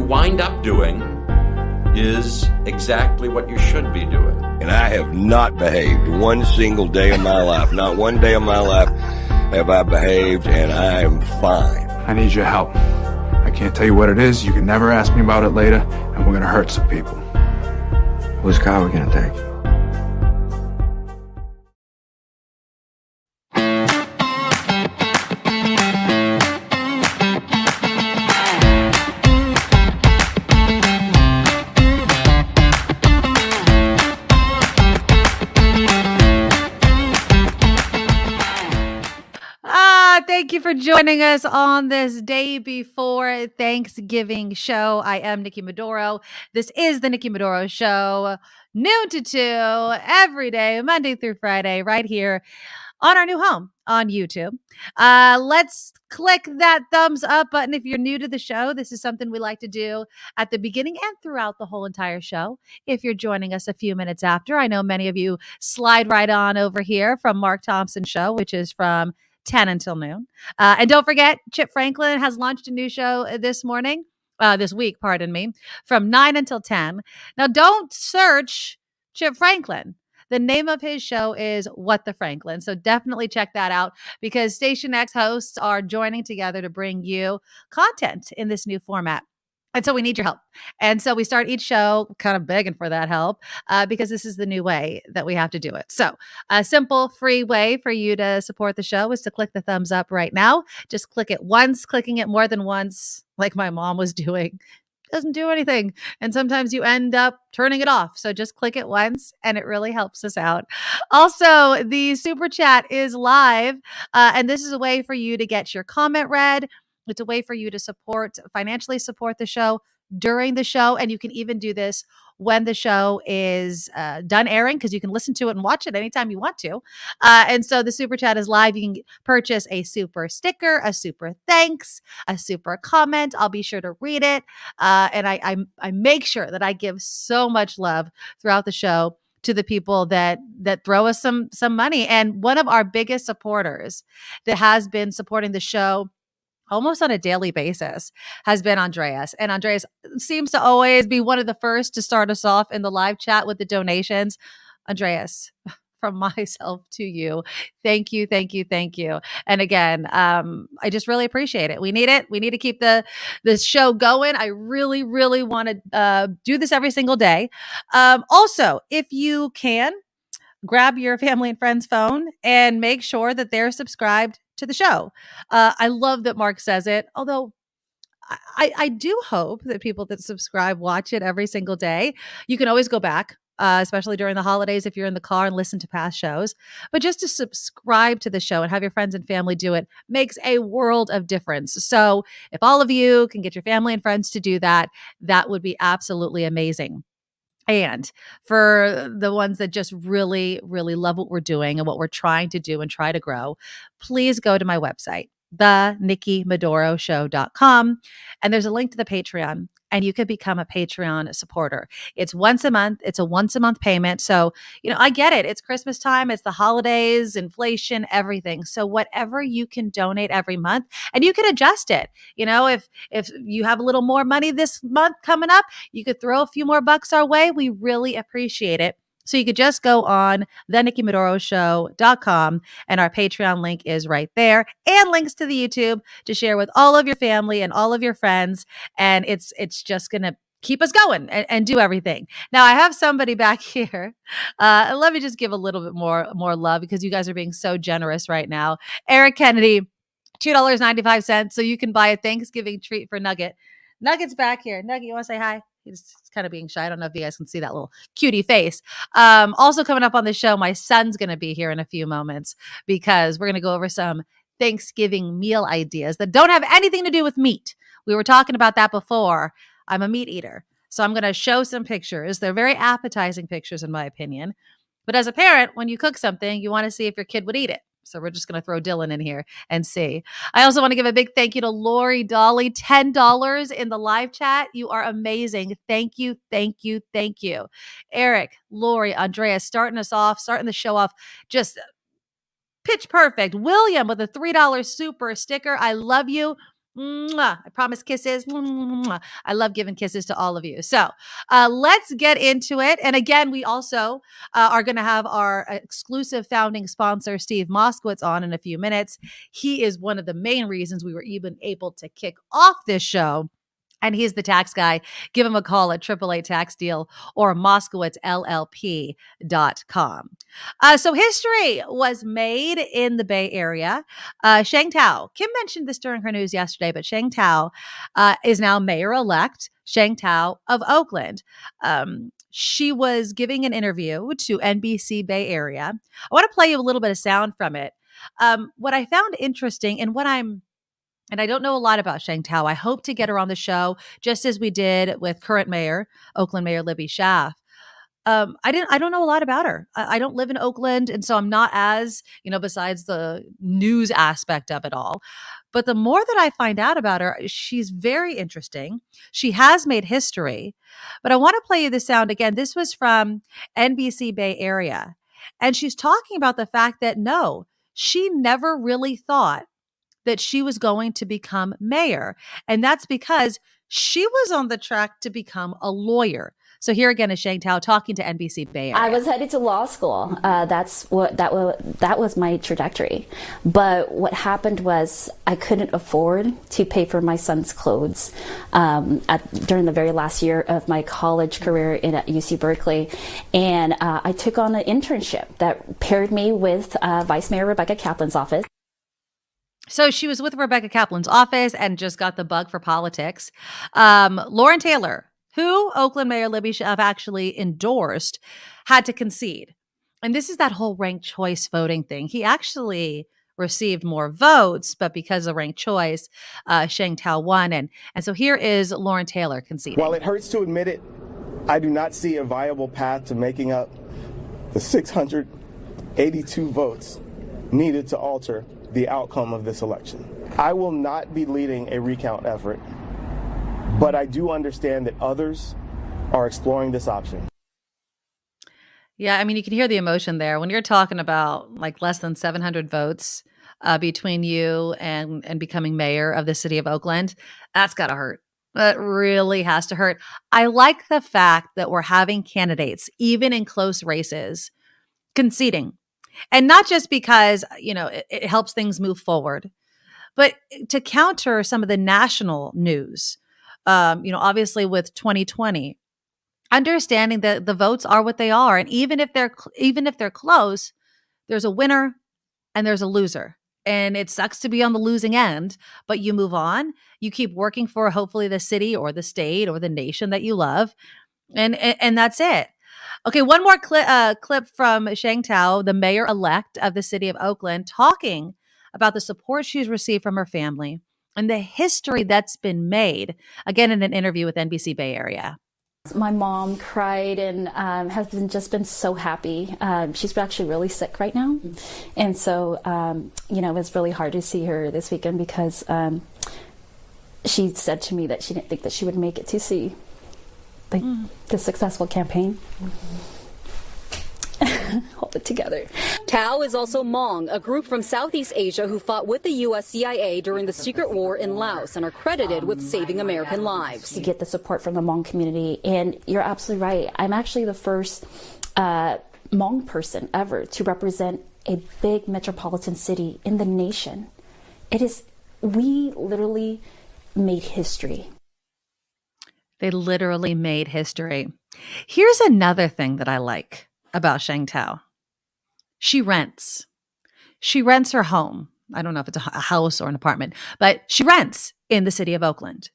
wind up doing is exactly what you should be doing. And I have not behaved one single day of my life. Not one day of my life have I behaved, and I am fine. I need your help. I can't tell you what it is. You can never ask me about it later, and we're going to hurt some people. Whose car are we going to take? Thank you for joining us on this day before Thanksgiving show. I am Nikki Medoro. This is the Nikki Medoro Show, noon to 2, every day, Monday through Friday, right here on our new home on YouTube. Let's click that thumbs up button if you're new to the show. This is something we like to do at the beginning and throughout the whole entire show. If you're joining us a few minutes after, I know many of you slide right on over here from Mark Thompson's show, which is from 10 until noon. And don't forget, Chip Franklin has launched a new show this week, from 9 until 10. Now, don't search Chip Franklin. The name of his show is What the Franklin. So definitely check that out because Station X hosts are joining together to bring you content in this new format. And so we need your help. And so we start each show kind of begging for that help because this is the new way that we have to do it. So a simple, free way for you to support the show is to click the thumbs up right now. Just click it once. Clicking it more than once, like my mom was doing, doesn't do anything. And sometimes you end up turning it off. So just click it once and it really helps us out. Also, the super chat is live. And this is a way for you to get your comment read. It's a way for you to financially support the show during the show. And you can even do this when the show is done airing because you can listen to it and watch it anytime you want to. And so the super chat is live. You can purchase a super sticker, a super thanks, a super comment. I'll be sure to read it. And I make sure that I give so much love throughout the show to the people that throw us some money. And one of our biggest supporters that has been supporting the show almost on a daily basis has been Andreas. And Andreas seems to always be one of the first to start us off in the live chat with the donations. Andreas, from myself to you, thank you, thank you, thank you. And again, I just really appreciate it. We need it. We need to keep the show going. I really, really want to do this every single day. Also, if you can, grab your family and friends' phone and make sure that they're subscribed to the show. I love that Mark says it, although I do hope that people that subscribe watch it every single day. You can always go back, especially during the holidays if you're in the car and listen to past shows. But just to subscribe to the show and have your friends and family do it makes a world of difference. So if all of you can get your family and friends to do that, that would be absolutely amazing. And for the ones that just really, really love what we're doing and what we're trying to do and try to grow, please go to my website, thenikkimedoroshow.com. And there's a link to the Patreon. And you could become a Patreon supporter. It's once a month. It's a once a month payment. So, I get it. It's Christmas time. It's the holidays, inflation, everything. So whatever you can donate every month, and you can adjust it. If you have a little more money this month coming up, you could throw a few more bucks our way. We really appreciate it. So you could just go on thenikkimedoroshow.com and our Patreon link is right there, and links to the YouTube to share with all of your family and all of your friends. And it's just going to keep us going and do everything. Now I have somebody back here. Let me just give a little bit more love because you guys are being so generous right now. Eric Kennedy, $2.95. So you can buy a Thanksgiving treat for Nugget. Nugget's back here. Nugget, you want to say hi? He's kind of being shy. I don't know if you guys can see that little cutie face. Also coming up on the show, my son's going to be here in a few moments because we're going to go over some Thanksgiving meal ideas that don't have anything to do with meat. We were talking about that before. I'm a meat eater. So I'm going to show some pictures. They're very appetizing pictures in my opinion. But as a parent, when you cook something, you want to see if your kid would eat it. So we're just going to throw Dylan in here and see. I also want to give a big thank you to Lori Dolly, $10 in the live chat. You are amazing. Thank you, thank you, thank you. Eric, Lori, Andrea, starting the show off just pitch perfect. William with a $3 super sticker. I love you. Mwah. I promise kisses. Mwah. I love giving kisses to all of you. So let's get into it. And again, we also are going to have our exclusive founding sponsor, Steve Moskowitz, on in a few minutes. He is one of the main reasons we were even able to kick off this show. And he's the tax guy. Give him a call at 888 Tax Deal or MoskowitzLLP.com. So history was made in the Bay Area. Sheng Tao, Kim mentioned this during her news yesterday, but Sheng Tao is now mayor-elect Sheng Tao of Oakland. She was giving an interview to NBC Bay Area. I want to play you a little bit of sound from it. What I found interesting and I don't know a lot about Sheng Tao. I hope to get her on the show, just as we did with current mayor, Oakland Mayor Libby Schaaf. I don't know a lot about her. I don't live in Oakland, and so I'm not as, besides the news aspect of it all. But the more that I find out about her, she's very interesting. She has made history. But I want to play you the sound again. This was from NBC Bay Area. And she's talking about the fact that no, she never really thought that she was going to become mayor. And that's because she was on the track to become a lawyer. So here again is Sheng Tao talking to NBC Bay Area. I was headed to law school. That was my trajectory. But what happened was I couldn't afford to pay for my son's clothes during the very last year of my college career at UC Berkeley. And I took on an internship that paired me with Vice Mayor Rebecca Kaplan's office. So she was with Rebecca Kaplan's office and just got the bug for politics. Lauren Taylor, who Oakland Mayor Libby Schaaf actually endorsed, had to concede. And this is that whole ranked choice voting thing. He actually received more votes, but because of ranked choice, Sheng Tao won. And so here is Lauren Taylor conceding. While it hurts to admit it, I do not see a viable path to making up the 682 votes needed to alter the outcome of this election. I will not be leading a recount effort, but I do understand that others are exploring this option. Yeah, I mean, you can hear the emotion there. When you're talking about like less than 700 votes between you and becoming mayor of the city of Oakland, that's got to hurt. That really has to hurt. I like the fact that we're having candidates, even in close races, conceding. And not just because, it helps things move forward, but to counter some of the national news, obviously with 2020, understanding that the votes are what they are. And even if they're close, there's a winner and there's a loser. And it sucks to be on the losing end, but you move on. You keep working for hopefully the city or the state or the nation that you love. And that's it. Okay, one more clip from Sheng Tao, the mayor-elect of the city of Oakland, talking about the support she's received from her family and the history that's been made, again, in an interview with NBC Bay Area. My mom cried and has been so happy. She's actually really sick right now. And so, it was really hard to see her this weekend because she said to me that she didn't think that she would make it to see the successful campaign. Hold it together. Tao is also Hmong, a group from Southeast Asia who fought with the U.S. CIA during the secret war in Laos and are credited with saving American lives. You get the support from the Hmong community, and you're absolutely right. I'm actually the first Hmong person ever to represent a big metropolitan city in the nation. We literally made history. They literally made history. Here's another thing that I like about Sheng Tao. She rents. She rents her home. I don't know if it's a house or an apartment, but she rents in the city of Oakland.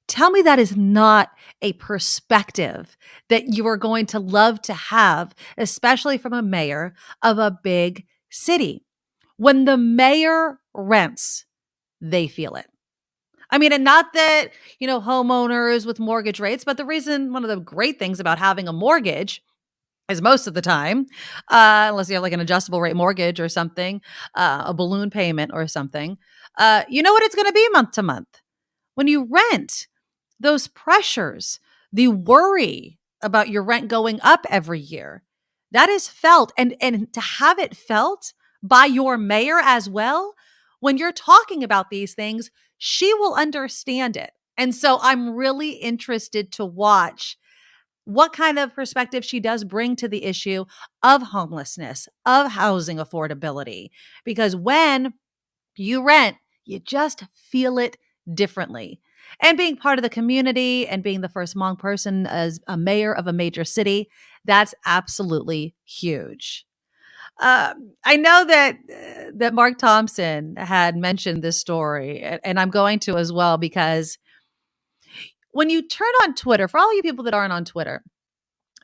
Tell me that is not a perspective that you are going to love to have, especially from a mayor of a big city. When the mayor rents, they feel it. I mean, and not that, homeowners with mortgage rates, but one of the great things about having a mortgage is most of the time, unless you have like an adjustable rate mortgage or something, a balloon payment or something, you know what it's going to be month to month. When you rent, those pressures, the worry about your rent going up every year, that is felt. And to have it felt by your mayor as well, when you're talking about these things, she will understand it. And so I'm really interested to watch what kind of perspective she does bring to the issue of homelessness, of housing affordability. Because when you rent, you just feel it differently. And being part of the community and being the first Hmong person as a mayor of a major city, that's absolutely huge. I know that Mark Thompson had mentioned this story, and I'm going to as well, because when you turn on Twitter, for all you people that aren't on Twitter,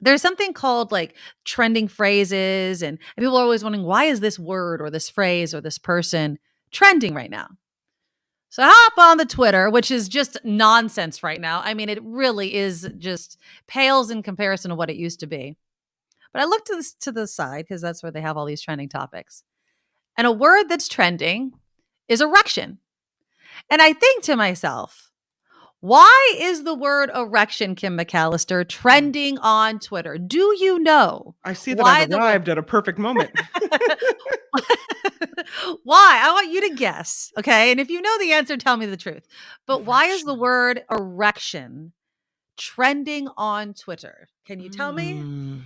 there's something called like trending phrases, and people are always wondering, why is this word or this phrase or this person trending right now? So hop on the Twitter, which is just nonsense right now. I mean, it really is just pales in comparison to what it used to be. But I looked to the side because that's where they have all these trending topics. And a word that's trending is erection. And I think to myself, why is the word erection, Kim McAllister, trending on Twitter? Do you know? I see that I've arrived at a perfect moment. Why? I want you to guess, okay? And if you know the answer, tell me the truth. But why is the word erection trending on Twitter? Can you tell me?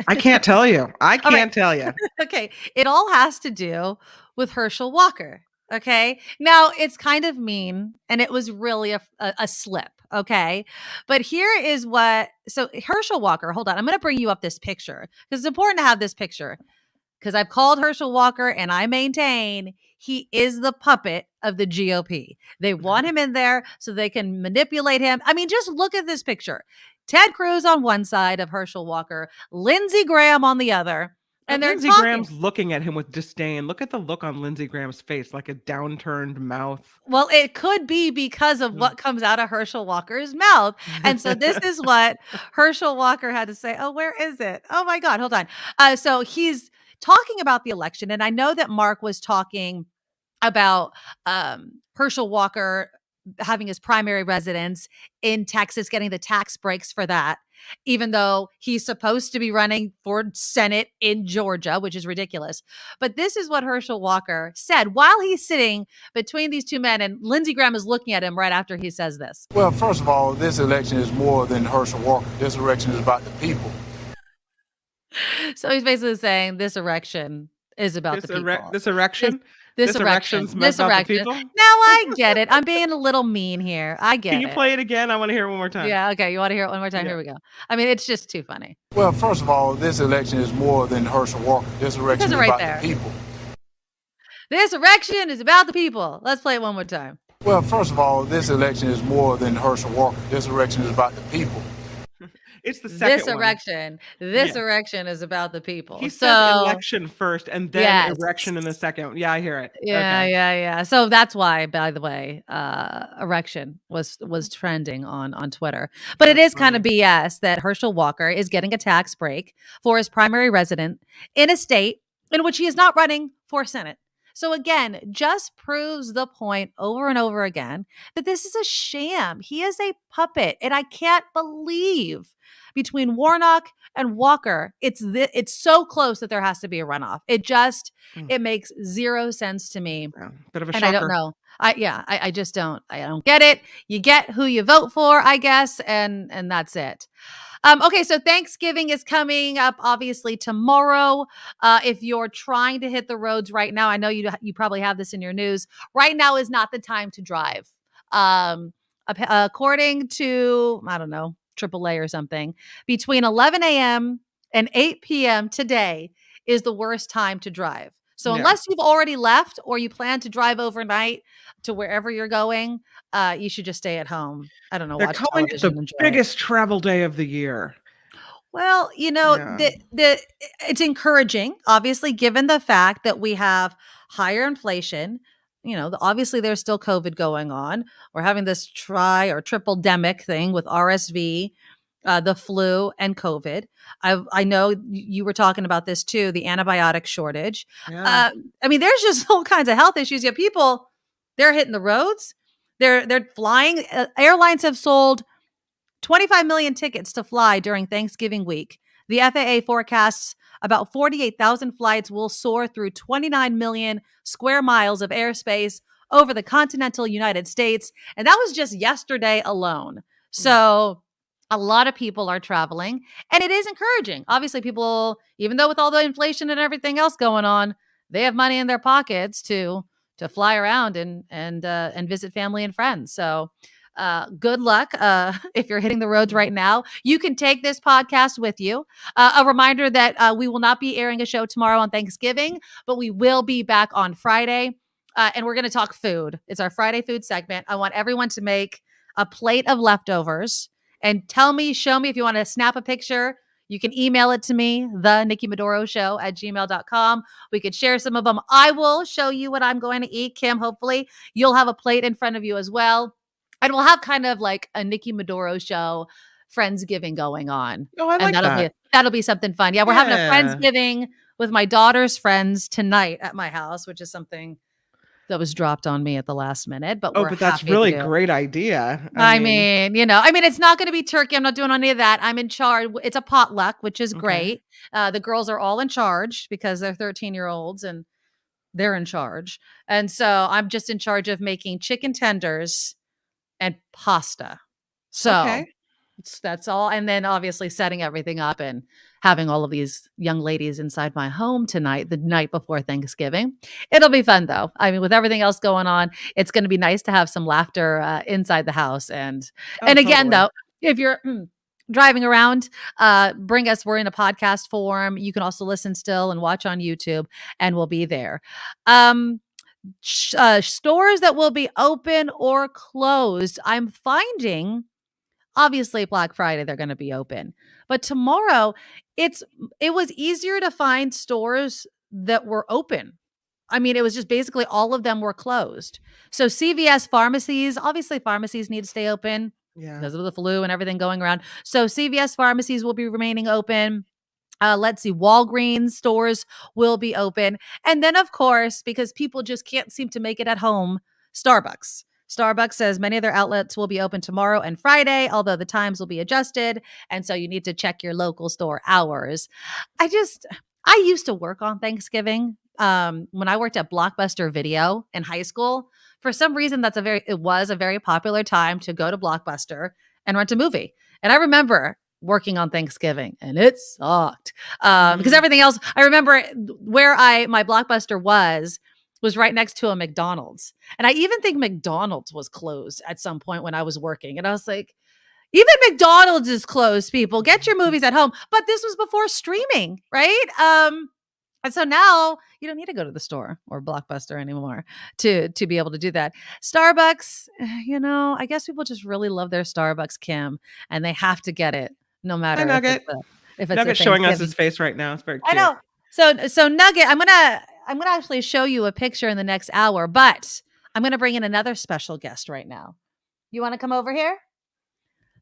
I can't tell you. I can't tell you. Okay. It all has to do with Herschel Walker. Okay. Now it's kind of mean, and it was really a slip. Okay. But here is so Herschel Walker, hold on. I'm going to bring you up this picture because it's important to have this picture, because I've called Herschel Walker and I maintain he is the puppet of the GOP. They want him in there so they can manipulate him. I mean, just look at this picture. Ted Cruz on one side of Herschel Walker, Lindsey Graham on the other. And they're Lindsey talking. Graham's looking at him with disdain. Look at the look on Lindsey Graham's face, like a downturned mouth. Well, it could be because of what comes out of Herschel Walker's mouth. And so this is what Herschel Walker had to say. Oh, where is it? Oh my God, hold on. So he's talking about the election. And I know that Mark was talking about Herschel Walker having his primary residence in Texas, getting the tax breaks for that, even though he's supposed to be running for Senate in Georgia, which is ridiculous. But this is what Herschel Walker said while he's sitting between these two men, and Lindsey Graham is looking at him right after he says this. Well, first of all, this election is more than Herschel Walker. This election is about the people. So he's basically saying this election is about the people. This erection? This erection. Now I get it. I'm being a little mean here. I get it. Can you play it again? I want to hear it one more time. Yeah, okay. You want to hear it one more time? Yeah. Here we go. I mean, it's just too funny. Well, first of all, this election is more than Herschel Walker. This election is about the people. This election is about the people. Let's play it one more time. Well, first of all, this election is more than Herschel Walker. This election is about the people. It's the second This erection is about the people. He said election first and then erection in the second. Yeah, I hear it. Yeah. So that's why, by the way, erection was trending on Twitter. But it is kind of BS that Herschel Walker is getting a tax break for his primary resident in a state in which he is not running for Senate. So again, just proves the point over and over again that this is a sham. He is a puppet. And I can't believe between Warnock and Walker, it's so close that there has to be a runoff. It makes zero sense to me. Yeah, bit of a shocker. And I don't know. I just don't. I don't get it. You get who you vote for, I guess, and that's it. Okay, so Thanksgiving is coming up, obviously, tomorrow. If you're trying to hit the roads right now, I know you probably have this in your news. Right now is not the time to drive. According to, I don't know, AAA or something, between 11 a.m. and 8 p.m. today is the worst time to drive. So unless you've already left or you plan to drive overnight to wherever you're going, you should just stay at home. I don't know. They're calling it the biggest travel day of the year. Well, it's encouraging, obviously, given the fact that we have higher inflation. Obviously there's still COVID going on. We're having this tri or triple demic thing with RSV, the flu, and COVID. I know you were talking about this too, the antibiotic shortage. Yeah. There's just all kinds of health issues. Yet people, they're hitting the roads. They're flying. Airlines have sold 25 million tickets to fly during Thanksgiving week. The FAA forecasts about 48,000 flights will soar through 29 million square miles of airspace over the continental United States. And that was just yesterday alone. So a lot of people are traveling, and it is encouraging. Obviously, people, even though with all the inflation and everything else going on, they have money in their pockets to fly around and visit family and friends. So good luck if you're hitting the roads right now. You can take this podcast with you. A reminder that we will not be airing a show tomorrow on Thanksgiving, but we will be back on Friday. And we're going to talk food. It's our Friday food segment. I want everyone to make a plate of leftovers and show me if you want to snap a picture. You can email it to me, the Nikki Medoro Show at gmail.com. We could share some of them. I will show you what I'm going to eat. Kim, hopefully you'll have a plate in front of you as well. And we'll have kind of like a Nikki Medoro Show Friendsgiving going on. Oh, I like that. That'll be something fun. Yeah, we're having a Friendsgiving with my daughter's friends tonight at my house, which is something that was dropped on me at the last minute. But but that's really a great idea. I mean, it's not going to be turkey. I'm not doing any of that. I'm in charge. It's a potluck, which is great. The girls are all in charge because they're 13-year-olds and they're in charge. And so I'm just in charge of making chicken tenders and pasta. So that's all. And then obviously setting everything up and having all of these young ladies inside my home tonight, the night before Thanksgiving. It'll be fun though. I mean, with everything else going on, it's going to be nice to have some laughter inside the house. And again, though, if you're driving around, bring us. We're in a podcast form. You can also listen still and watch on YouTube, and we'll be there. Stores that will be open or closed. I'm finding, obviously Black Friday, they're going to be open, but tomorrow it was easier to find stores that were open. I mean, it was just basically all of them were closed. So CVS pharmacies, obviously pharmacies need to stay open because of the flu and everything going around. So CVS pharmacies will be remaining open. Let's see, Walgreens stores will be open. And then, of course, because people just can't seem to make it at home, Starbucks. Starbucks says many of their outlets will be open tomorrow and Friday, although the times will be adjusted. And so you need to check your local store hours. I used to work on Thanksgiving when I worked at Blockbuster Video in high school. For some reason, it was a very popular time to go to Blockbuster and rent a movie. And I remember working on Thanksgiving and it sucked because everything else, I remember where my Blockbuster was right next to a McDonald's. And I even think McDonald's was closed at some point when I was working. And I was like, even McDonald's is closed, people. Get your movies at home. But this was before streaming, right? And so now you don't need to go to the store or Blockbuster anymore to be able to do that. Starbucks, I guess people just really love their Starbucks, Kim, and they have to get it no matter Nugget. if it's Nugget showing us his face right now. It's very cute. I know. So Nugget, I'm gonna actually show you a picture in the next hour, but I'm gonna bring in another special guest right now. You want to come over here?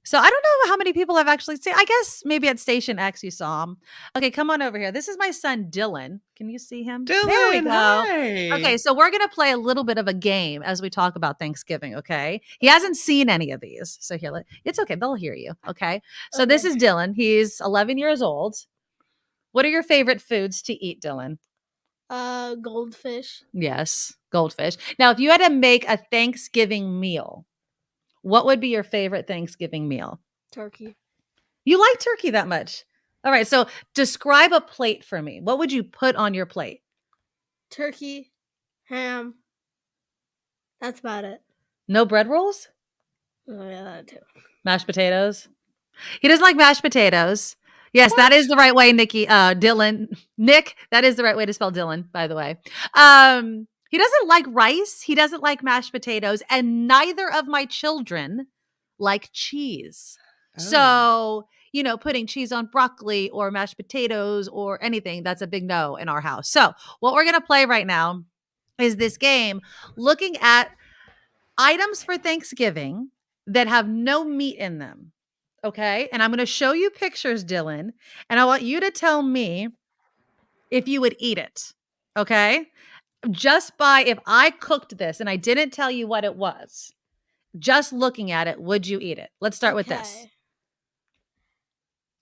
So I don't know how many people have actually seen. I guess maybe at Station X you saw him. Okay, come on over here. This is my son Dylan. Can you see him? Dylan, there we go. Hi. Okay, so we're gonna play a little bit of a game as we talk about Thanksgiving. Okay, he hasn't seen any of these, so here, it's okay. They'll hear you. Okay, so This is Dylan. He's 11 years old. What are your favorite foods to eat, Dylan? Goldfish. Yes, goldfish. Now, if you had to make a Thanksgiving meal, what would be your favorite Thanksgiving meal? Turkey. You like turkey that much? All right. So describe a plate for me. What would you put on your plate? Turkey, ham. That's about it. No bread rolls? Oh, yeah, that too. Mashed potatoes? He doesn't like mashed potatoes. Yes, that is the right way, Nikki. Dylan. Nick, that is the right way to spell Dylan, by the way. He doesn't like rice. He doesn't like mashed potatoes. And neither of my children like cheese. Oh. So, putting cheese on broccoli or mashed potatoes or anything, that's a big no in our house. So what we're going to play right now is this game looking at items for Thanksgiving that have no meat in them. Okay. And I'm going to show you pictures, Dylan. And I want you to tell me if you would eat it. Okay. Just by, if I cooked this and I didn't tell you what it was, just looking at it, would you eat it? Let's start with this.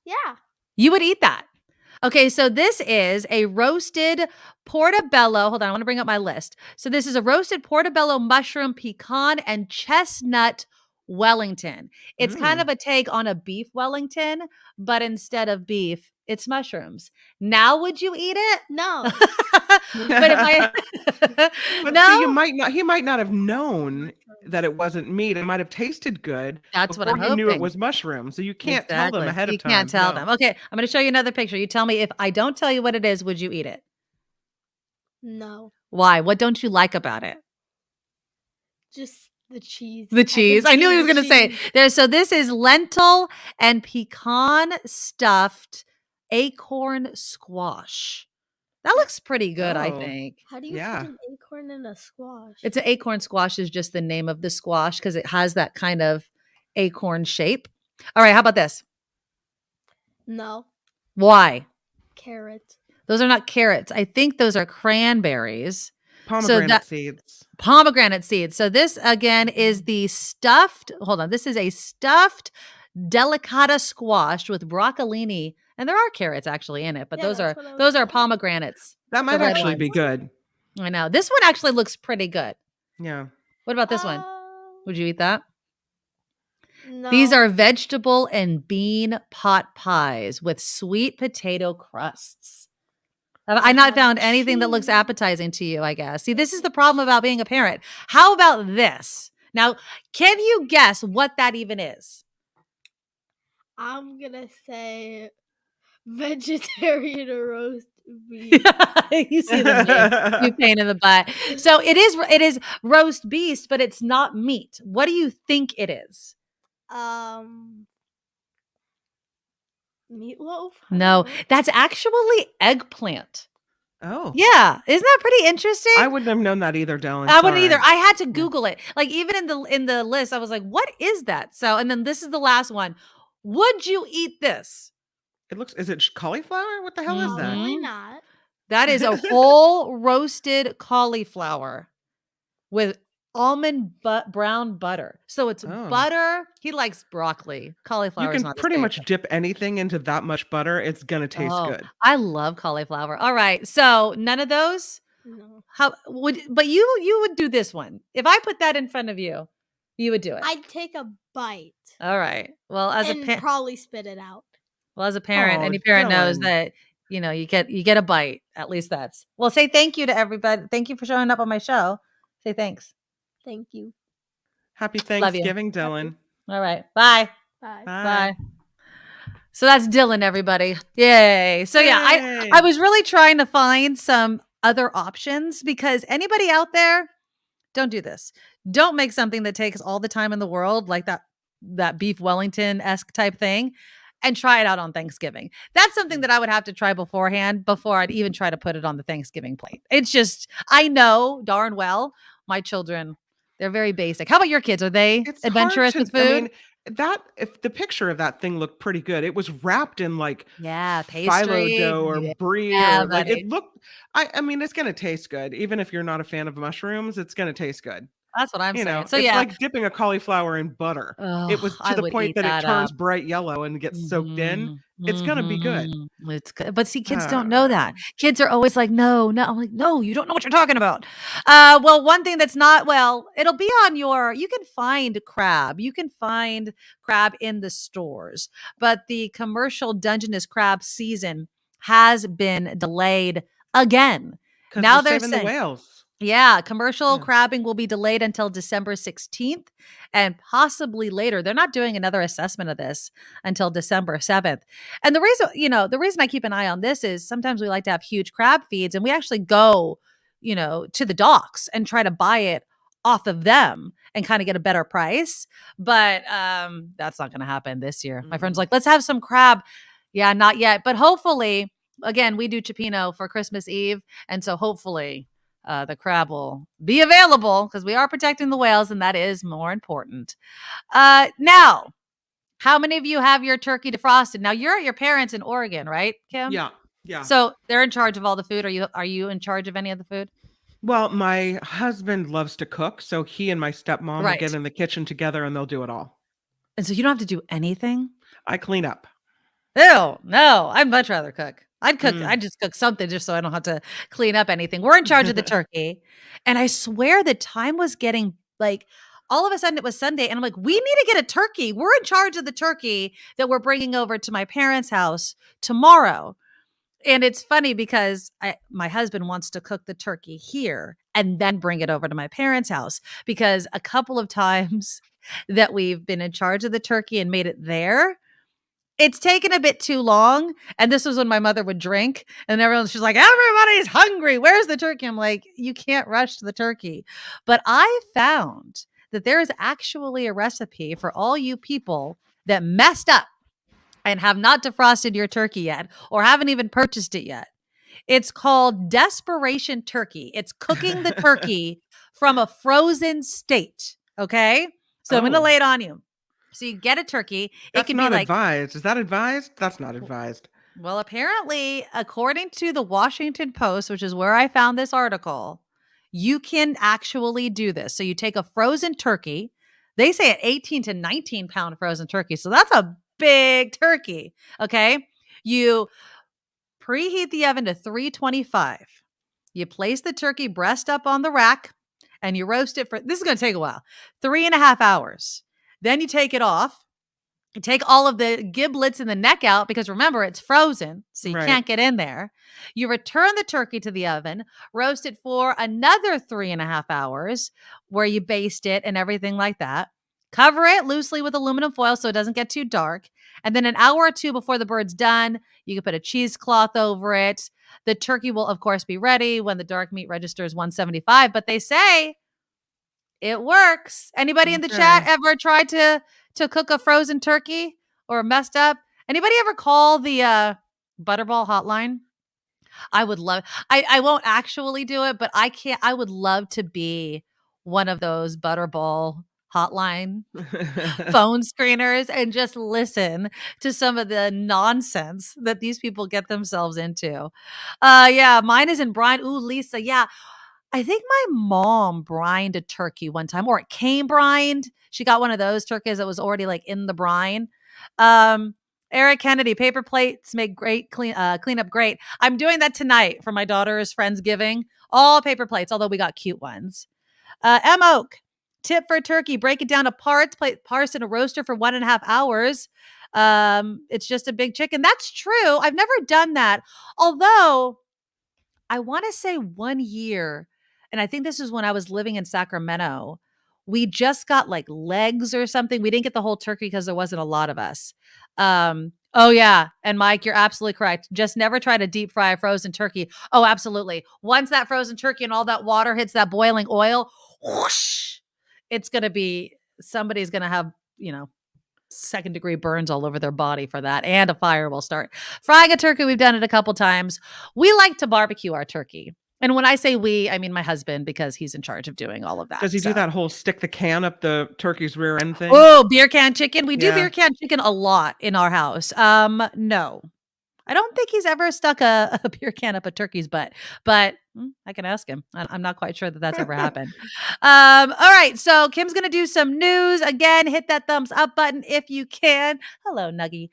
Yeah. You would eat that. Okay, so this is a roasted portobello. Hold on, I want to bring up my list. So this is a roasted portobello mushroom, pecan, and chestnut Wellington. It's kind of a take on a beef Wellington, but instead of beef, it's mushrooms. Now, would you eat it? No. But if I But no, see, he might not have known that it wasn't meat. It might have tasted good. That's what before I'm you knew it hoping. was mushroom. So you can't tell them Exactly. ahead of You time. can't tell No. them. Okay, I'm going to show you another picture. You tell me if I don't tell you what it is, would you eat it? No. Why? What don't you like about it? Just the cheese. The cheese. I knew he was going going to say it. There. So this is lentil and pecan stuffed acorn squash. That looks pretty good, I Oh. think. How do you Yeah. put an acorn in a squash? It's an acorn squash is just the name of the squash because it has that kind of acorn shape. All right, how about this? No. Why? Carrot. Those are not carrots. I think those are cranberries. Pomegranate seeds. Pomegranate seeds. So this again is the stuffed, hold on. This is a stuffed delicata squash with broccolini. And there are carrots actually in it, but Yeah, those that's are what I was those are thinking. pomegranates. That might red actually ones. be good. I know. This one actually looks pretty good. Yeah. What about this one? Would you eat that? No. These are vegetable and bean pot pies with sweet potato crusts. Have I not found anything that looks appetizing to you, I guess? See, this is the problem about being a parent. How about this? Now, can you guess what that even is? I'm gonna say vegetarian roast beef. You see the you pain in the butt. So it is roast beef, but it's not meat. What do you think it is? Meatloaf? No, that's actually eggplant. Oh. Yeah, isn't that pretty interesting? I wouldn't have known that either, Dylan. I wouldn't either. Sorry. I had to Google it. Like even in the list, I was like, "What is that?" So, and then this is the last one. Would you eat this? Is it cauliflower? What the hell is that? Probably not. That is a whole roasted cauliflower with almond brown butter. So it's butter. He likes broccoli. Cauliflower You is can not his pretty much favorite. dip anything into that much butter. It's going to taste good. I love cauliflower. All right. So none of those? No. But you would do this one. If I put that in front of you, you would do it. I'd take a bite. All right. Well, as and a probably spit it out. Well, as a parent, Oh, any parent knows Dylan. that, you get a bite. At least that's. Well, say thank you to everybody. Thank you for showing up on my show. Say thanks. Thank you. Happy Love you. Thanksgiving, Dylan. All right. Bye. Bye. Bye. So that's Dylan, everybody. Yay. So yeah, Yay. I was really trying to find some other options because anybody out there, don't do this. Don't make something that takes all the time in the world, like that beef Wellington-esque type thing, and try it out on Thanksgiving. That's something that I would have to try beforehand before I'd even try to put it on the Thanksgiving plate. It's just, I know darn well my children, they're very basic. How about your kids? Are they adventurous with food? I mean, if the picture of that thing looked pretty good, it was wrapped in like pastry, phyllo dough or brie. Yeah, or like buddy. it looked. I mean, it's gonna taste good, even if you're not a fan of mushrooms. It's gonna taste good. That's what I'm You saying. know, So it's yeah, like dipping a cauliflower in butter. It was I to the would point eat that it that turns up. bright yellow and gets soaked in. It's gonna be good. It's good. But see, kids don't know that. Kids are always like, no. I'm like, no, you don't know what you're talking about. Well, one thing that's not, it'll be on you can find crab. You can find crab in the stores, but the commercial Dungeness crab season has been delayed again. Now they're saving saying the whales. Yeah, commercial crabbing will be delayed until December 16th and possibly later. They're not doing another assessment of this until December 7th. And the reason I keep an eye on this is sometimes we like to have huge crab feeds and we actually go, to the docks and try to buy it off of them and kind of get a better price. But that's not going to happen this year. My friend's like, let's have some crab. Yeah, not yet. But hopefully, again, we do Cioppino for Christmas Eve. And so hopefully the crab will be available because we are protecting the whales and that is more important. Now, how many of you have your turkey defrosted? Now you're at your parents in Oregon, right, Kim? Yeah. So they're in charge of all the food. Are you in charge of any of the food? Well, my husband loves to cook, so he and my stepmom will Right. get in the kitchen together and they'll do it all. And so you don't have to do anything? I clean up. Ew, no, I'd much rather cook. I'd just cook something just so I don't have to clean up anything. We're in charge of the turkey. And I swear the time was getting like, all of a sudden it was Sunday. And I'm like, we need to get a turkey. We're in charge of the turkey that we're bringing over to my parents' house tomorrow. And it's funny because my husband wants to cook the turkey here and then bring it over to my parents' house, because a couple of times that we've been in charge of the turkey and made it there, it's taken a bit too long. And this was when my mother would drink and she's like, everybody's hungry. Where's the turkey? I'm like, you can't rush the turkey. But I found that there is actually a recipe for all you people that messed up and have not defrosted your turkey yet or haven't even purchased it yet. It's called Desperation Turkey. It's cooking the turkey from a frozen state. Okay? So I'm going to lay it on you. So you get a turkey. That's not advised. Is that advised? That's not advised. Well, apparently, according to the Washington Post, which is where I found this article, you can actually do this. So you take a frozen turkey. They say an 18 to 19 pound frozen turkey. So that's a big turkey. Okay. You preheat the oven to 325. You place the turkey breast up on the rack and you roast it this is going to take a while, 3.5 hours. Then you take it off. You take all of the giblets and the neck out because remember, it's frozen, so you can't get in there. You return the turkey to the oven, roast it for another 3.5 hours where you baste it and everything like that. Cover it loosely with aluminum foil so it doesn't get too dark. And then an hour or two before the bird's done, you can put a cheesecloth over it. The turkey will, of course, be ready when the dark meat registers 175, but they say it works. Anybody in the chat ever tried to cook a frozen turkey or messed up? Anybody ever call the Butterball hotline? I would love, I won't actually do it, but I would love to be one of those Butterball hotline phone screeners and just listen to some of the nonsense that these people get themselves into. Yeah, mine is in brine. Ooh, Lisa. Yeah. I think my mom brined a turkey one time, or it came brined. She got one of those turkeys that was already like in the brine. Eric Kennedy, paper plates make great clean up great. I'm doing that tonight for my daughter's Friendsgiving. All paper plates, although we got cute ones. M. Oak, tip for turkey: break it down to parts, parse in a roaster for 1.5 hours. It's just a big chicken. That's true. I've never done that. Although I want to say 1 year, and I think this is when I was living in Sacramento, we just got like legs or something. We didn't get the whole turkey because there wasn't a lot of us. Oh yeah. And Mike, you're absolutely correct. Just never try to deep fry a frozen turkey. Oh, absolutely. Once that frozen turkey and all that water hits that boiling oil, whoosh, it's going to be, somebody's going to have, second-degree burns all over their body for that, and a fire will start. Frying a turkey, we've done it a couple times. We like to barbecue our turkey. And when I say we, I mean my husband, because he's in charge of doing all of that. Does he do that whole stick the can up the turkey's rear end thing? Oh, beer can chicken. We do beer can chicken a lot in our house. No. I don't think he's ever stuck a beer can up a turkey's butt, but I can ask him. I'm not quite sure that that's ever happened. All right. So Kim's going to do some news. Again, hit that thumbs up button if you can. Hello, Nuggie.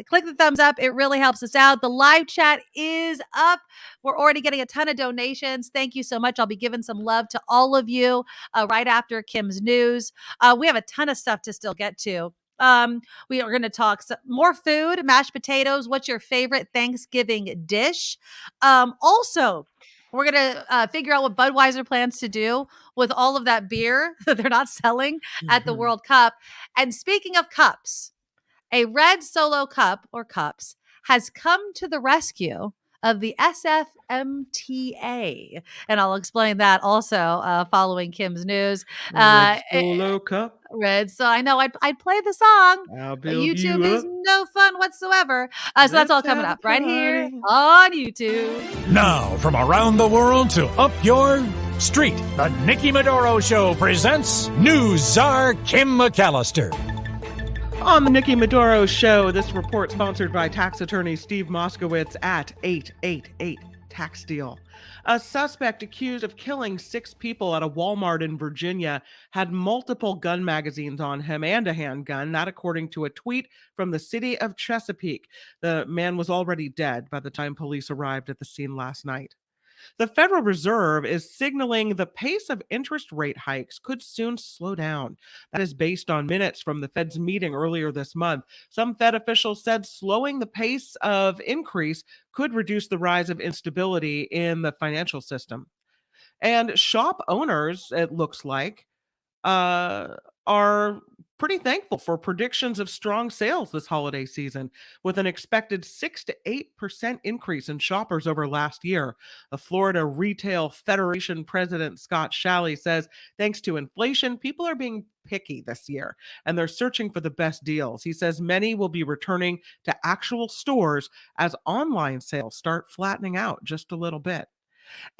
Click the thumbs up. It really helps us out. The live chat is up. We're already getting a ton of donations. Thank you so much. I'll be giving some love to all of you right after Kim's news. We have a ton of stuff to still get to. We are going to talk more food, mashed potatoes. What's your favorite Thanksgiving dish? Also, we're going to figure out what Budweiser plans to do with all of that beer that they're not selling at the World Cup. And speaking of cups, a red Solo cup or cups has come to the rescue of the SFMTA. And I'll explain that also following Kim's news. Red Solo cup. Red. So I know I'd play the song. YouTube is no fun whatsoever. So that's all coming up right here on YouTube. Now, from around the world to up your street, the Nikki Medoro Show presents News Czar Kim McAllister. On the Nikki Medoro Show, this report sponsored by tax attorney Steve Moskowitz at tax deal. A suspect accused of killing 6 people at a Walmart in Virginia had multiple gun magazines on him and a handgun, that according to a tweet from the city of Chesapeake. The man was already dead by the time police arrived at the scene last night. The Federal Reserve is signaling the pace of interest rate hikes could soon slow down. That is based on minutes from the Fed's meeting earlier this month. Some Fed officials said slowing the pace of increase could reduce the rise of instability in the financial system. And shop owners, it looks like, are pretty thankful for predictions of strong sales this holiday season, with an expected 6 to 8% increase in shoppers over last year. The Florida Retail Federation president Scott Shalley says thanks to inflation, people are being picky this year and they're searching for the best deals. He says many will be returning to actual stores as online sales start flattening out just a little bit.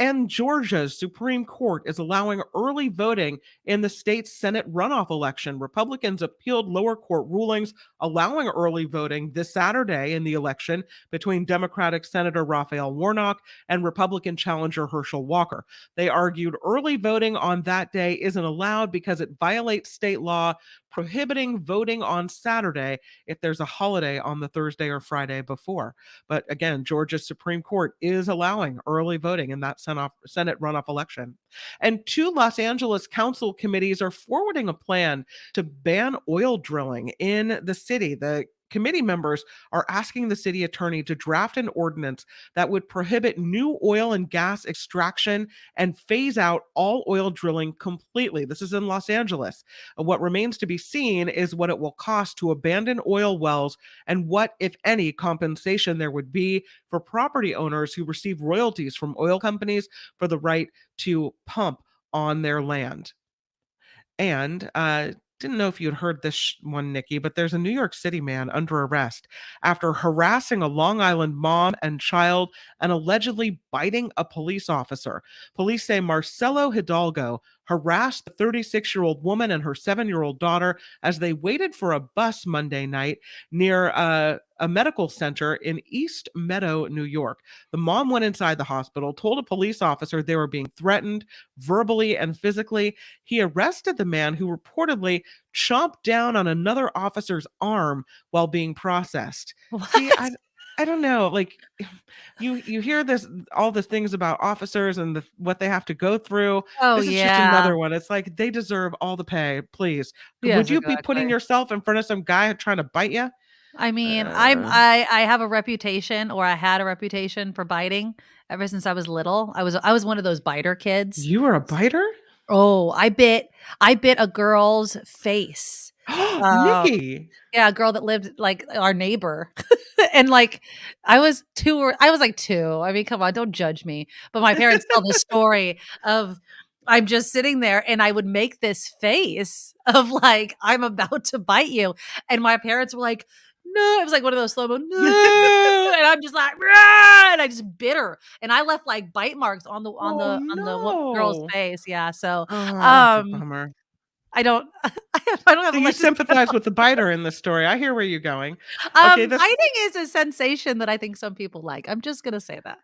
And Georgia's Supreme Court is allowing early voting in the state's Senate runoff election. Republicans appealed lower court rulings allowing early voting this Saturday in the election between Democratic Senator Raphael Warnock and Republican challenger Herschel Walker. They argued early voting on that day isn't allowed because it violates state law prohibiting voting on Saturday if there's a holiday on the Thursday or Friday before. But again, Georgia's Supreme Court is allowing early voting in that Senate runoff election. And 2 Los Angeles council committees are forwarding a plan to ban oil drilling in the city. The committee members are asking the city attorney to draft an ordinance that would prohibit new oil and gas extraction and phase out all oil drilling completely. This is in Los Angeles. What remains to be seen is what it will cost to abandon oil wells and what, if any, compensation there would be for property owners who receive royalties from oil companies for the right to pump on their land. And didn't know if you'd heard this one, Nikki, but there's a New York City man under arrest after harassing a Long Island mom and child and allegedly biting a police officer. Police say Marcelo Hidalgo harassed the 36-year-old woman and her 7-year-old daughter as they waited for a bus Monday night near a medical center in East Meadow, New York. The mom went inside the hospital, told a police officer they were being threatened verbally and physically. He arrested the man who reportedly chomped down on another officer's arm while being processed. What? See, I don't know. Like you hear all the things about officers and what they have to go through. Oh, This is just yeah. another one. It's like they deserve all the pay, please. Yes, Would you be putting exactly. yourself in front of some guy trying to bite you? I mean, Uh, I have a reputation, or I had a reputation for biting ever since I was little. I was one of those biter kids. You were a biter? Oh, I bit a girl's face. Nikki. Yeah, a girl that lived like our neighbor. And like I was like 2. I mean, come on, don't judge me. But my parents tell the story of I'm just sitting there and I would make this face of like I'm about to bite you. And my parents were like, no, it was like one of those slow-mo, no, and I'm just like, "Rah!" And I just bit her, and I left like bite marks on the girl's no. face. Yeah, so Oh, that's a um, bummer. I don't, I don't have So a you lot to sympathize with the biter in this story. I hear where you're going. Okay, biting is a sensation that I think some people like. I'm just gonna say that.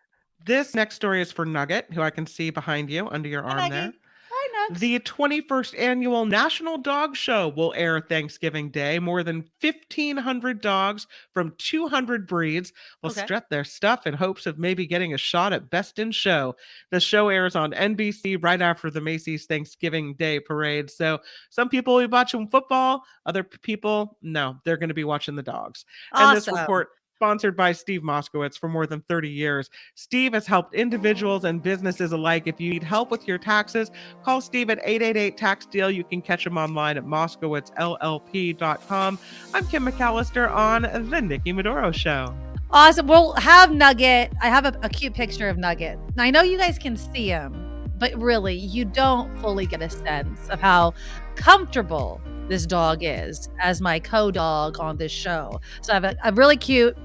this next story is for Nugget, who I can see behind you under your arm there. Hi, Nugs. The 21st annual National Dog Show will air Thanksgiving Day. More than 1,500 dogs from 200 breeds will Okay. strut their stuff in hopes of maybe getting a shot at Best in Show. The show airs on NBC right after the Macy's Thanksgiving Day parade. So some people will be watching football, other people, no, they're going to be watching the dogs. And this Awesome. report sponsored by Steve Moskowitz for more than 30 years. Steve has helped individuals and businesses alike. If you need help with your taxes, call Steve at 888-TAX-DEAL. You can catch him online at moskowitzllp.com. I'm Kim McAllister on The Nikki Medoro Show. Awesome. We'll have Nugget. I have a cute picture of Nugget. Now, I know you guys can see him, but really, you don't fully get a sense of how comfortable this dog is as my co-dog on this show. So I have a really cute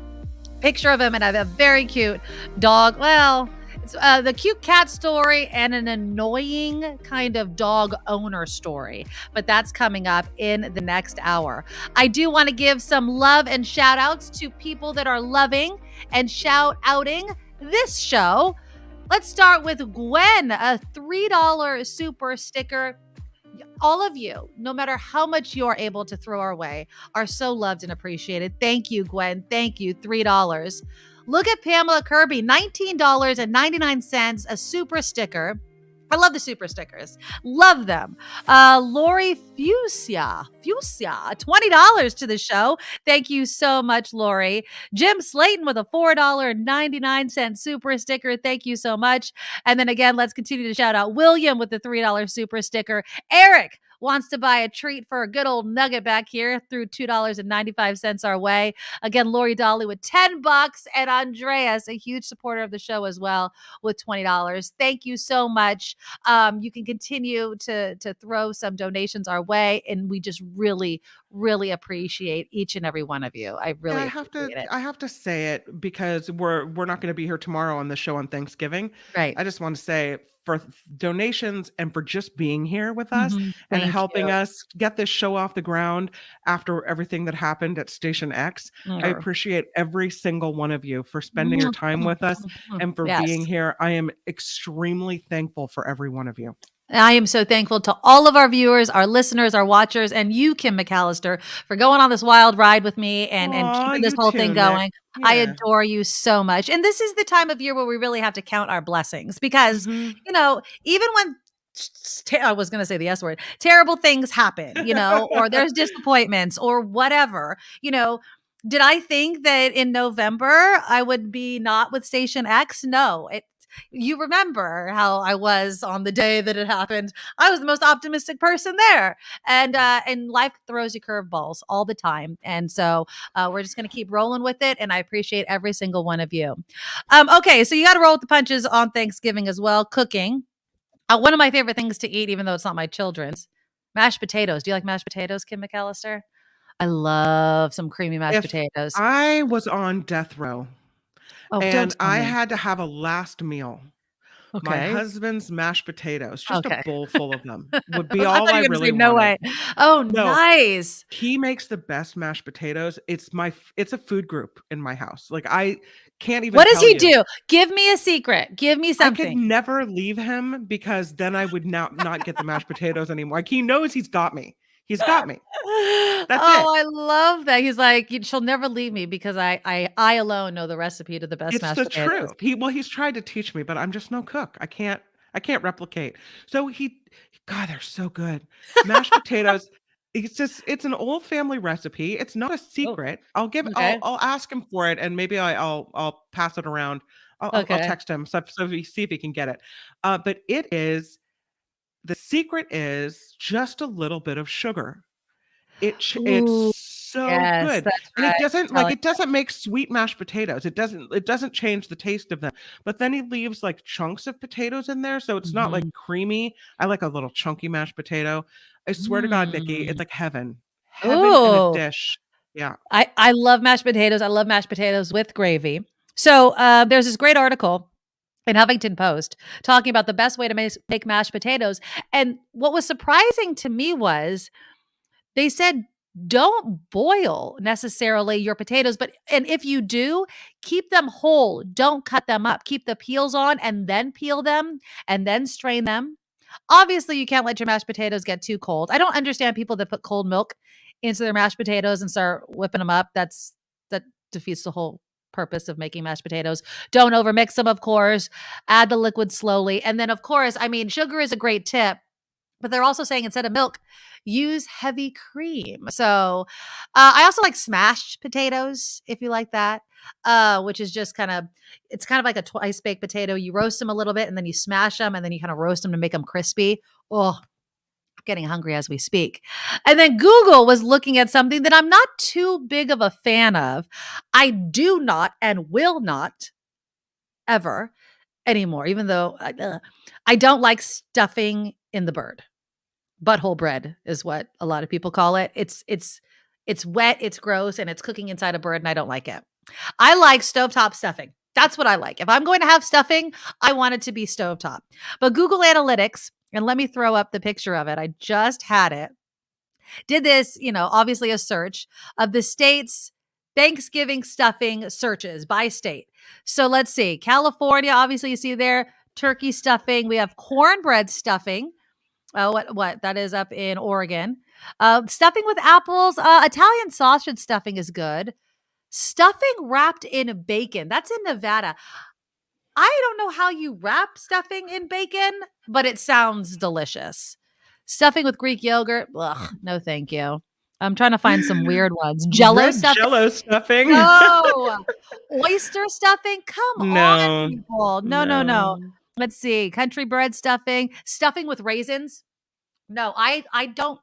picture of him, and I have a very cute dog. Well, it's the cute cat story and an annoying kind of dog owner story, but that's coming up in the next hour. I do want to give some love and shout outs to people that are loving and shout outing this show. Let's start with Gwen, a $3 super sticker. All of you, no matter how much you're able to throw our way, are so loved and appreciated. Thank you, Gwen. Thank you. $3. Look at Pamela Kirby, $19.99, a super sticker. I love the super stickers. Love them. Lori Fusia, $20 to the show. Thank you so much, Lori. Jim Slayton with a $4.99 super sticker. Thank you so much. And then again, let's continue to shout out William with the $3 super sticker. Eric wants to buy a treat for a good old Nugget back here through $2.95 our way. Again, Lori Dolly with $10 and Andreas, a huge supporter of the show as well, with $20. Thank you so much. You can continue to throw some donations our way, and we just really, really appreciate each and every one of you. I really appreciate it. I have to say it because we're not going to be here tomorrow on the show on Thanksgiving. Right. I just want to say for donations and for just being here with us and Thank helping you. us get this show off the ground after everything that happened at Station X. I appreciate every single one of you for spending your time with us and for Yes. being here. I am extremely thankful for every one of you. I am so thankful to all of our viewers, our listeners, our watchers, and you, Kim McAllister, for going on this wild ride with me and keeping this you whole too, thing Nick. going. I Yeah. adore you so much. And this is the time of year where we really have to count our blessings because, you know, even when I was going to say the S word, terrible things happen, you know, or there's disappointments or whatever, you know. Did I think that in November I would be not with Station X? No. You remember how I was on the day that it happened. I was the most optimistic person there. And life throws you curveballs all the time. And so we're just going to keep rolling with it. And I appreciate every single one of you. Okay, so you got to roll with the punches on Thanksgiving as well. Cooking. One of my favorite things to eat, even though it's not my children's, mashed potatoes. Do you like mashed potatoes, Kim McAllister? I love some creamy mashed potatoes. I was on death row don't and tell I me. had to have a last meal. My Okay. husband's mashed potatoes, just Okay. a bowl full of them, would be I all thought I you were gonna really say no wanted. way. Oh, No. nice. He makes the best mashed potatoes. It's a food group in my house. Like I can't even What does tell he you. do? Give me a secret. Give me I could something. never leave him because then I would not get the mashed potatoes anymore. Like he knows he's got me. He's got me. That's it. I love that. He's like, she'll never leave me because I alone know the recipe to the best It's mashed the potatoes. truth. He's tried to teach me, but I'm just no cook. I can't replicate. So God, they're so good. Mashed potatoes. It's an old family recipe. It's not a secret. Okay. I'll ask him for it and maybe I'll pass it around. I'll Okay. text him so we see if he can get it. But the secret is just a little bit of sugar. It's so yes, good. that's And right. it doesn't make sweet mashed potatoes. It doesn't change the taste of them. But then he leaves like chunks of potatoes in there, so it's not like creamy. I like a little chunky mashed potato. I swear to God, Nikki, it's like heaven. Heaven in a Ooh. dish. Yeah. I love mashed potatoes. I love mashed potatoes with gravy. So there's this great article in Huffington Post talking about the best way to make mashed potatoes. And what was surprising to me was they said, don't boil necessarily your potatoes, and if you do, keep them whole. Don't cut them up. Keep the peels on and then peel them and then strain them. Obviously, you can't let your mashed potatoes get too cold. I don't understand people that put cold milk into their mashed potatoes and start whipping them up. That defeats the whole purpose of making mashed potatoes. Don't overmix them, of course. Add the liquid slowly. And then, of course, I mean, sugar is a great tip, but they're also saying instead of milk, use heavy cream. So I also like smashed potatoes, if you like that, which is just it's kind of like a twice baked potato. You roast them a little bit and then you smash them and then you kind of roast them to make them crispy. Oh, getting hungry as we speak. And then Google was looking at something that I'm not too big of a fan of. I do not and will not ever anymore, even though I don't like stuffing in the bird. Butthole bread is what a lot of people call it. It's wet, it's gross, and it's cooking inside a bird, and I don't like it. I like stovetop stuffing. That's what I like. If I'm going to have stuffing, I want it to be stovetop. But Google Analytics, and let me throw up the picture of it. I just had it. Did this, obviously a search of the state's Thanksgiving stuffing searches by state. So let's see. California, obviously you see there, turkey stuffing. We have cornbread stuffing. What? That is up in Oregon. Stuffing with apples. Italian sausage stuffing is good. Stuffing wrapped in bacon. That's in Nevada. I don't know how you wrap stuffing in bacon, but it sounds delicious. Stuffing with Greek yogurt. Ugh, no, thank you. I'm trying to find some weird ones. Jello Red stuffing. Jello stuffing. No. Oyster stuffing. Come No. on, people. No. Let's see. Country bread stuffing. Stuffing with raisins. No, I don't.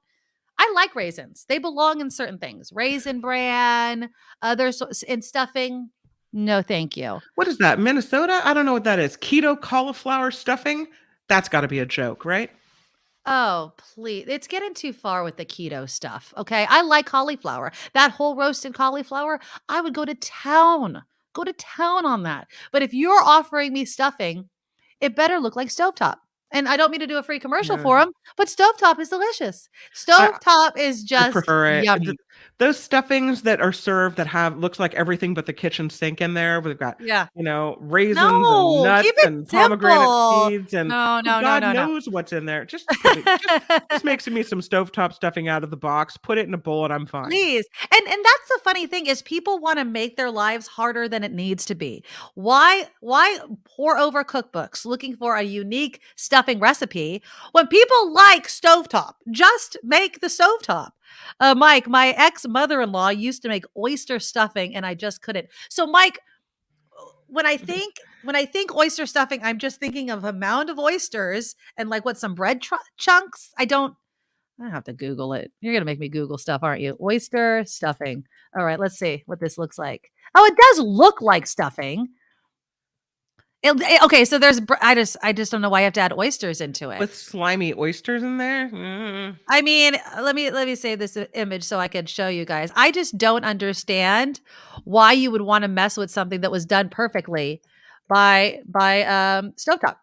I like raisins. They belong in certain things. Raisin bran, others in stuffing. No, thank you. What is that? Minnesota? I don't know what that is. Keto cauliflower stuffing? That's got to be a joke, right? Oh, please. It's getting too far with the keto stuff. Okay. I like cauliflower. That whole roasted cauliflower, I would go to town. Go to town on that. But if you're offering me stuffing, it better look like stovetop. And I don't mean to do a free commercial for them, but stovetop is delicious. Stovetop is I just prefer it. yummy. Those stuffings that are served that have looks like everything but the kitchen sink in there. We've got raisins and nuts and pomegranate seeds and God knows what's in there. Just makes me some stovetop stuffing out of the box. Put it in a bowl and I'm fine. Please. And that's the funny thing is people want to make their lives harder than it needs to be. Why pour over cookbooks looking for a unique stuffing recipe when people like stovetop? Just make the stovetop. Mike, my ex-mother-in-law used to make oyster stuffing and I just couldn't. So Mike, when I think oyster stuffing, I'm just thinking of a mound of oysters and like some bread chunks. I have to Google it. You're going to make me Google stuff, aren't you? Oyster stuffing. All right, let's see what this looks like. Oh, it does look like stuffing. Okay, so there's I just don't know why you have to add oysters into it. With slimy oysters in there? Mm. I mean, let me save this image so I can show you guys. I just don't understand why you would want to mess with something that was done perfectly by stovetop.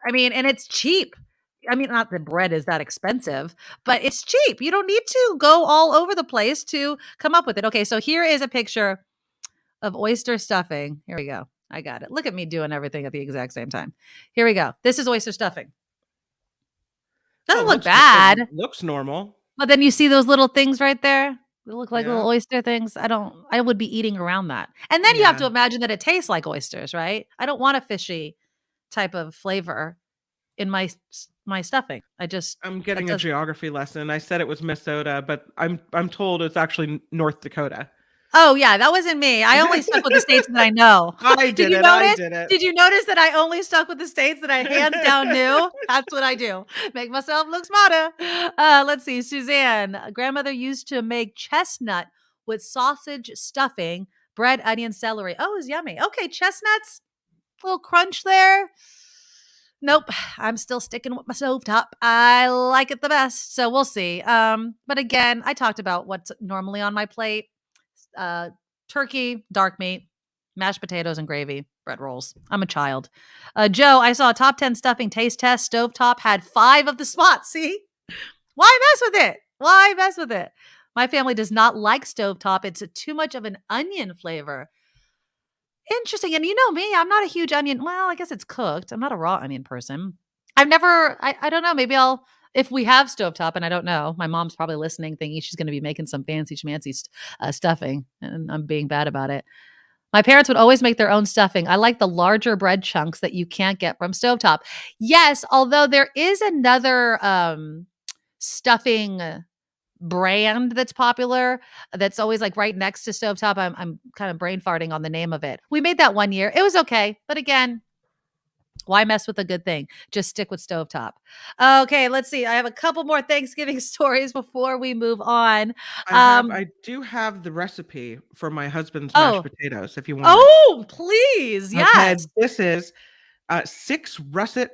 I mean, and it's cheap. I mean, not that bread is that expensive, but it's cheap. You don't need to go all over the place to come up with it. Okay, so here is a picture of oyster stuffing. Here we go. I got it. Look at me doing everything at the exact same time. Here we go. This is oyster stuffing. Doesn't look bad. Looks normal. But then you see those little things right there? They look like little oyster things. I would be eating around that. And then you have to imagine that it tastes like oysters, right? I don't want a fishy type of flavor in my stuffing. I'm getting a geography lesson. I said it was Minnesota, but I'm told it's actually North Dakota. Oh yeah, that wasn't me. I only stuck with the states that I know. I did it. Did you notice that I only stuck with the states that I hands down knew? That's what I do. Make myself look smarter. Let's see. Suzanne, grandmother used to make chestnut with sausage stuffing, bread, onion, celery. Oh, it was yummy. Okay, chestnuts, a little crunch there. Nope, I'm still sticking with my stovetop. I like it the best, so we'll see. But again, I talked about what's normally on my plate. Turkey, dark meat, mashed potatoes and gravy, bread rolls. I'm a child. Joe, I saw a top 10 stuffing taste test. Stovetop had 5 of the spots. See? Why mess with it? My family does not like stovetop. It's too much of an onion flavor. Interesting. And you know me, I'm not a huge onion. Well, I guess it's cooked. I'm not a raw onion person. I don't know. Maybe if we have stovetop, and I don't know, my mom's probably listening thinking she's going to be making some fancy schmancy stuffing, and I'm being bad about it. My parents would always make their own stuffing. I like the larger bread chunks that you can't get from stovetop. Yes, although there is another stuffing brand that's popular that's always like right next to stovetop. I'm kind of brain farting on the name of it. We made that one year. It was okay. But again, why mess with a good thing? Just stick with stovetop. Okay, let's see. I have a couple more Thanksgiving stories before we move on. I do have the recipe for my husband's mashed potatoes if you want. Oh, please. Yes. Okay, this is 6 russet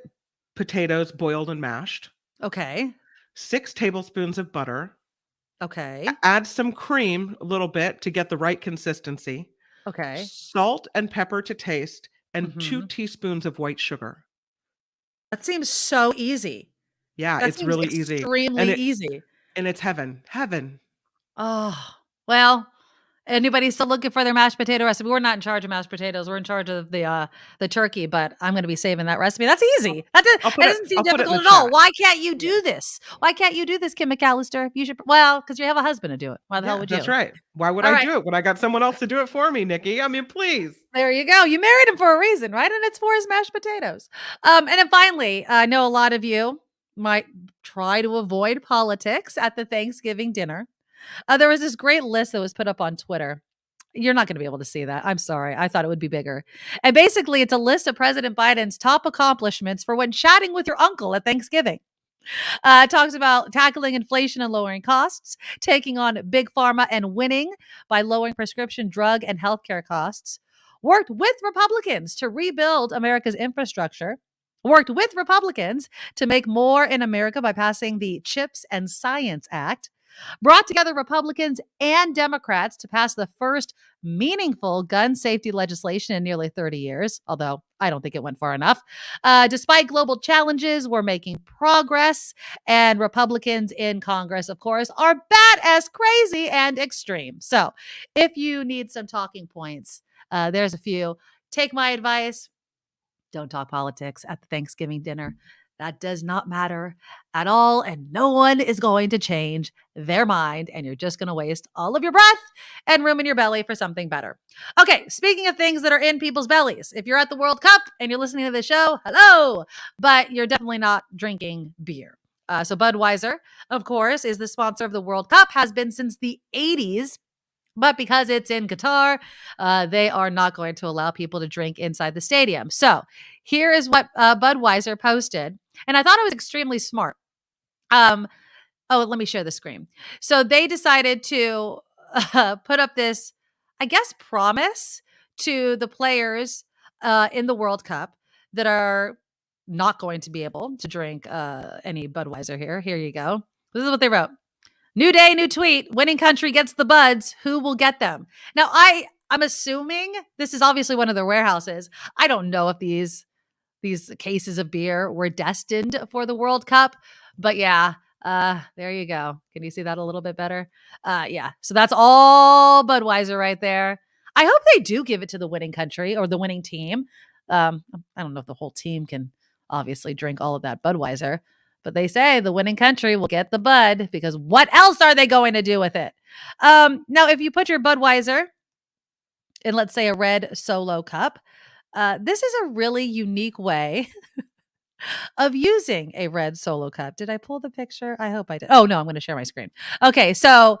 potatoes boiled and mashed. Okay. 6 tablespoons of butter. Okay. Add some cream a little bit to get the right consistency. Okay. Salt and pepper to taste. And 2 teaspoons of white sugar. That seems so easy. Yeah, it's really easy. Extremely easy. And it's heaven. Heaven. Oh, well, Anybody still looking for their mashed potato recipe? We're not in charge of mashed potatoes. We're in charge of the turkey, but I'm going to be saving that recipe. That's easy. That doesn't seem difficult at all. Why can't you do this? Why can't you do this, Kim McAllister? You should. Well, because you have a husband to do it. Why the hell would you? That's right. Why would I do it when I got someone else to do it for me, Nikki? I mean, please. There you go. You married him for a reason, right? And it's for his mashed potatoes. And then finally, I know a lot of you might try to avoid politics at the Thanksgiving dinner. There was this great list that was put up on Twitter. You're not going to be able to see that. I'm sorry. I thought it would be bigger. And basically, it's a list of President Biden's top accomplishments for when chatting with your uncle at Thanksgiving. It talks about tackling inflation and lowering costs, taking on big pharma and winning by lowering prescription drug and healthcare costs, worked with Republicans to rebuild America's infrastructure, worked with Republicans to make more in America by passing the CHIPS and Science Act, brought together Republicans and Democrats to pass the first meaningful gun safety legislation in nearly 30 years, although I don't think it went far enough. Despite global challenges, we're making progress, and Republicans in Congress, of course, are badass crazy and extreme. So if you need some talking points, there's a few. Take my advice. Don't talk politics at the Thanksgiving dinner. That does not matter at all, and no one is going to change their mind, and you're just going to waste all of your breath and room in your belly for something better. Okay, speaking of things that are in people's bellies, if you're at the World Cup and you're listening to the show, hello, but you're definitely not drinking beer. So Budweiser, of course, is the sponsor of the World Cup, has been since the 80s. But because it's in Qatar, they are not going to allow people to drink inside the stadium. So here is what Budweiser posted. And I thought it was extremely smart. Let me share the screen. So they decided to put up this, I guess, promise to the players in the World Cup that are not going to be able to drink any Budweiser here. Here you go. This is what they wrote. New day, new tweet. Winning country gets the buds. Who will get them? Now, I'm assuming this is obviously one of their warehouses. I don't know if these cases of beer were destined for the World Cup, but yeah, there you go. Can you see that a little bit better? Yeah. So that's all Budweiser right there. I hope they do give it to the winning country or the winning team. I don't know if the whole team can obviously drink all of that Budweiser. But they say the winning country will get the bud because what else are they going to do with it? Now, if you put your Budweiser in, let's say, a red Solo cup, this is a really unique way of using a red Solo cup. Did I pull the picture? I hope I did. Oh, no, I'm going to share my screen. Okay, so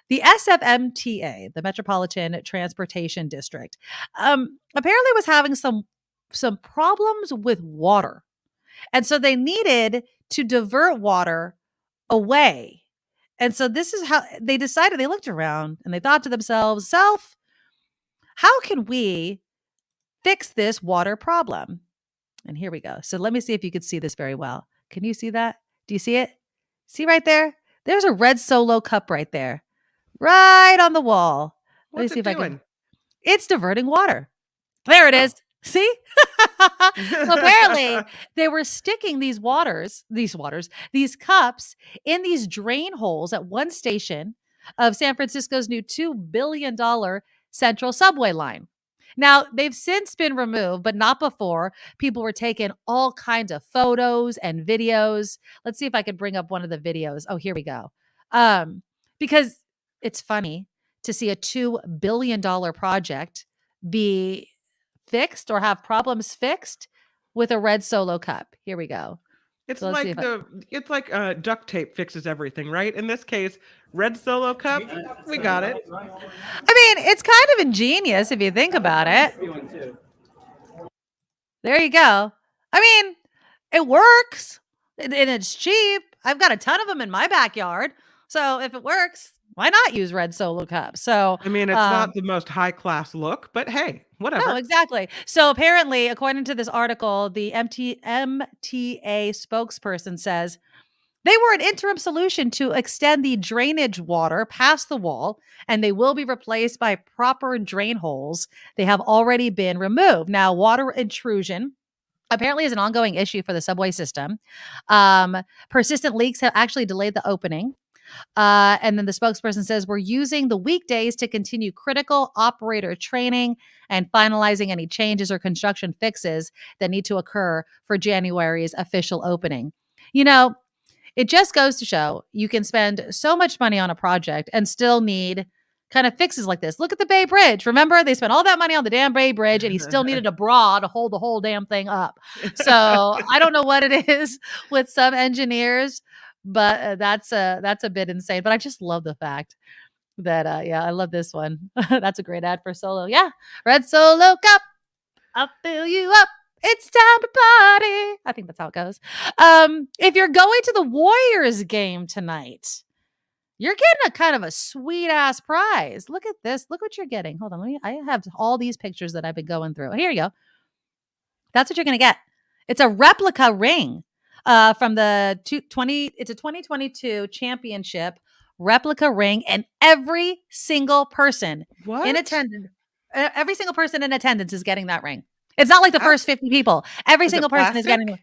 the SFMTA, the Metropolitan Transportation District, apparently was having some problems with water. And so they needed to divert water away. And so this is how they decided. They looked around and they thought to themselves, how can we fix this water problem? And here we go. So let me see if you could see this very well. Can you see that? Do you see it? See right there? There's a red Solo cup right there, right on the wall. Let me see if I can. It's diverting water. There it is. See? So apparently they were sticking these cups in these drain holes at one station of San Francisco's new $2 billion Central Subway line. Now, they've since been removed, but not before. People were taking all kinds of photos and videos. Let's see if I could bring up one of the videos. Oh, here we go. Because it's funny to see a $2 billion project be fixed or have problems fixed with a red Solo cup. Here we go. It's like duct tape fixes everything, right? In this case, red Solo cup, we got it. I mean, it's kind of ingenious if you think about it. There you go. I mean, it works and it's cheap. I've got a ton of them in my backyard. So if it works, why not use red Solo cups? So I mean, it's not the most high class look, but hey, whatever. No, exactly. So apparently, according to this article, the MTA spokesperson says they were an interim solution to extend the drainage water past the wall, and they will be replaced by proper drain holes. They have already been removed. Now, water intrusion apparently is an ongoing issue for the subway system. Persistent leaks have actually delayed the opening. And then the spokesperson says, we're using the weekdays to continue critical operator training and finalizing any changes or construction fixes that need to occur for January's official opening. You know, it just goes to show you can spend so much money on a project and still need kind of fixes like this. Look at the Bay Bridge. Remember, they spent all that money on the damn Bay Bridge and he still needed a bra to hold the whole damn thing up. So I don't know what it is with some engineers, but that's a bit insane. But I just love the fact that, I love this one. That's a great ad for Solo. Yeah. Red Solo Cup. I'll fill you up. It's time to party. I think that's how it goes. If you're going to the Warriors game tonight, you're getting a kind of a sweet ass prize. Look at this. Look what you're getting. Hold on. I have all these pictures that I've been going through. Here you go. That's what you're going to get. It's a replica ring from the 2022 championship replica ring, and every single person in attendance, is getting that ring. It's not like the first 50 people. Every single person is getting.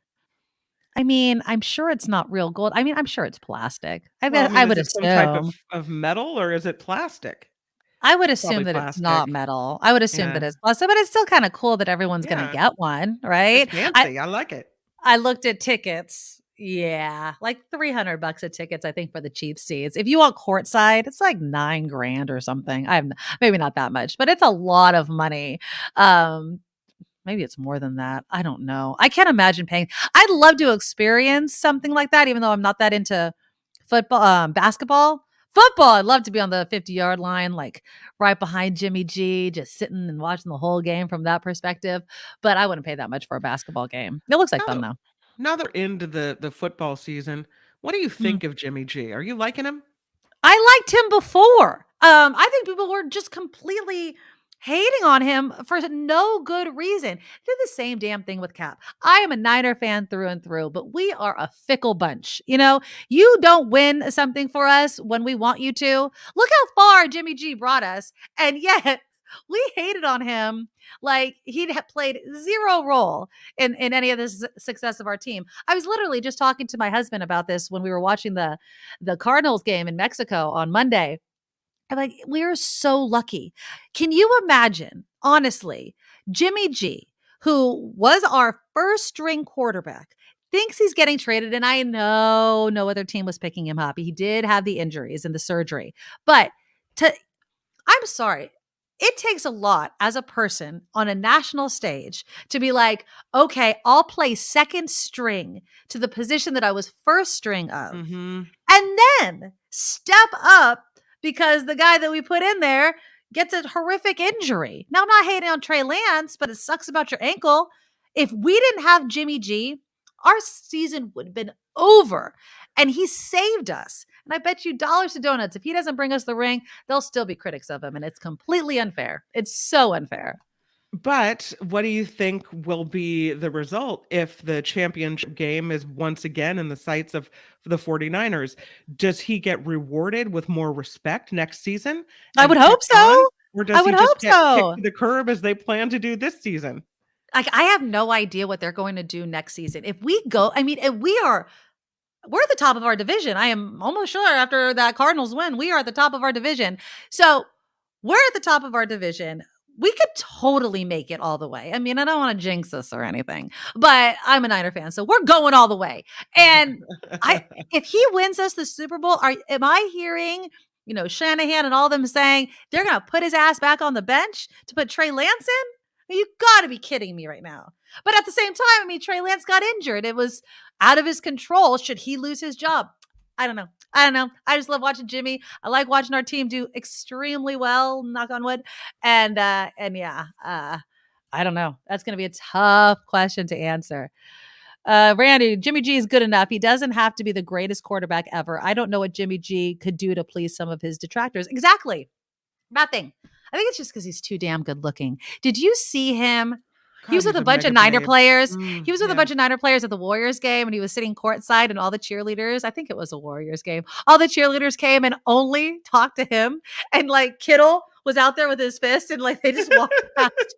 I mean, I'm sure it's not real gold. I mean, I'm sure it's plastic. I would assume. Some type of metal, or is it plastic? I would assume that it's not metal. I would assume that it's plastic, but it's still kind of cool that everyone's going to get one, right? It's fancy. I like it. I looked at tickets. Yeah, like $300 a tickets, I think, for the cheap seats. If you want courtside, it's like $9,000 or something. Maybe not that much, but it's a lot of money. Maybe it's more than that. I don't know. I can't imagine paying. I'd love to experience something like that, even though I'm not that into football, basketball. Football, I'd love to be on the 50-yard line, like right behind Jimmy G, just sitting and watching the whole game from that perspective. But I wouldn't pay that much for a basketball game. It looks like fun, though. Now they're into the football season. What do you think of Jimmy G? Are you liking him? I liked him before. I think people were just completely hating on him for no good reason. Did the same damn thing with Cap. I am a Niner fan through and through, but we are a fickle bunch. You know, you don't win something for us when we want you to. Look how far Jimmy G brought us, and yet we hated on him like he'd played zero role in any of the success of our team. I was literally just talking to my husband about this when we were watching the Cardinals game in Mexico on Monday. I'm like, we're so lucky. Can you imagine, honestly, Jimmy G, who was our first string quarterback, thinks he's getting traded, and I know no other team was picking him up. He did have the injuries and the surgery. But I'm sorry. It takes a lot as a person on a national stage to be like, okay, I'll play second string to the position that I was first string of. Mm-hmm. And then step up because the guy that we put in there gets a horrific injury. Now, I'm not hating on Trey Lance, but it sucks about your ankle. If we didn't have Jimmy G, our season would have been over. And he saved us. And I bet you dollars to donuts, if he doesn't bring us the ring, they'll still be critics of him. And it's completely unfair. It's so unfair. But what do you think will be the result if the championship game is once again in the sights of the 49ers? Does he get rewarded with more respect next season? I would hope so. Or does he just get kicked to the curb as they plan to do this season? Like, I have no idea what they're going to do next season. If we go, I mean, we're at the top of our division. I am almost sure after that Cardinals win, we are at the top of our division. So we're at the top of our division. We could totally make it all the way. I mean, I don't want to jinx us or anything, but I'm a Niner fan, so we're going all the way. And if he wins us the Super Bowl, am I hearing, Shanahan and all of them saying they're going to put his ass back on the bench to put Trey Lance in? You got to be kidding me right now. But at the same time, I mean, Trey Lance got injured. It was out of his control. Should he lose his job? I don't know. I just love watching Jimmy. I like watching our team do extremely well, knock on wood. And yeah, I don't know. That's going to be a tough question to answer. Randy, Jimmy G is good enough. He doesn't have to be the greatest quarterback ever. I don't know what Jimmy G could do to please some of his detractors. Exactly. Nothing. I think it's just because he's too damn good looking. Did you see him? He was with a bunch of Niner players. He was with a bunch of Niner players at the Warriors game, and he was sitting courtside, and all the cheerleaders, I think it was a Warriors game, all the cheerleaders came and only talked to him. And like Kittle was out there with his fist, and like they just walked past.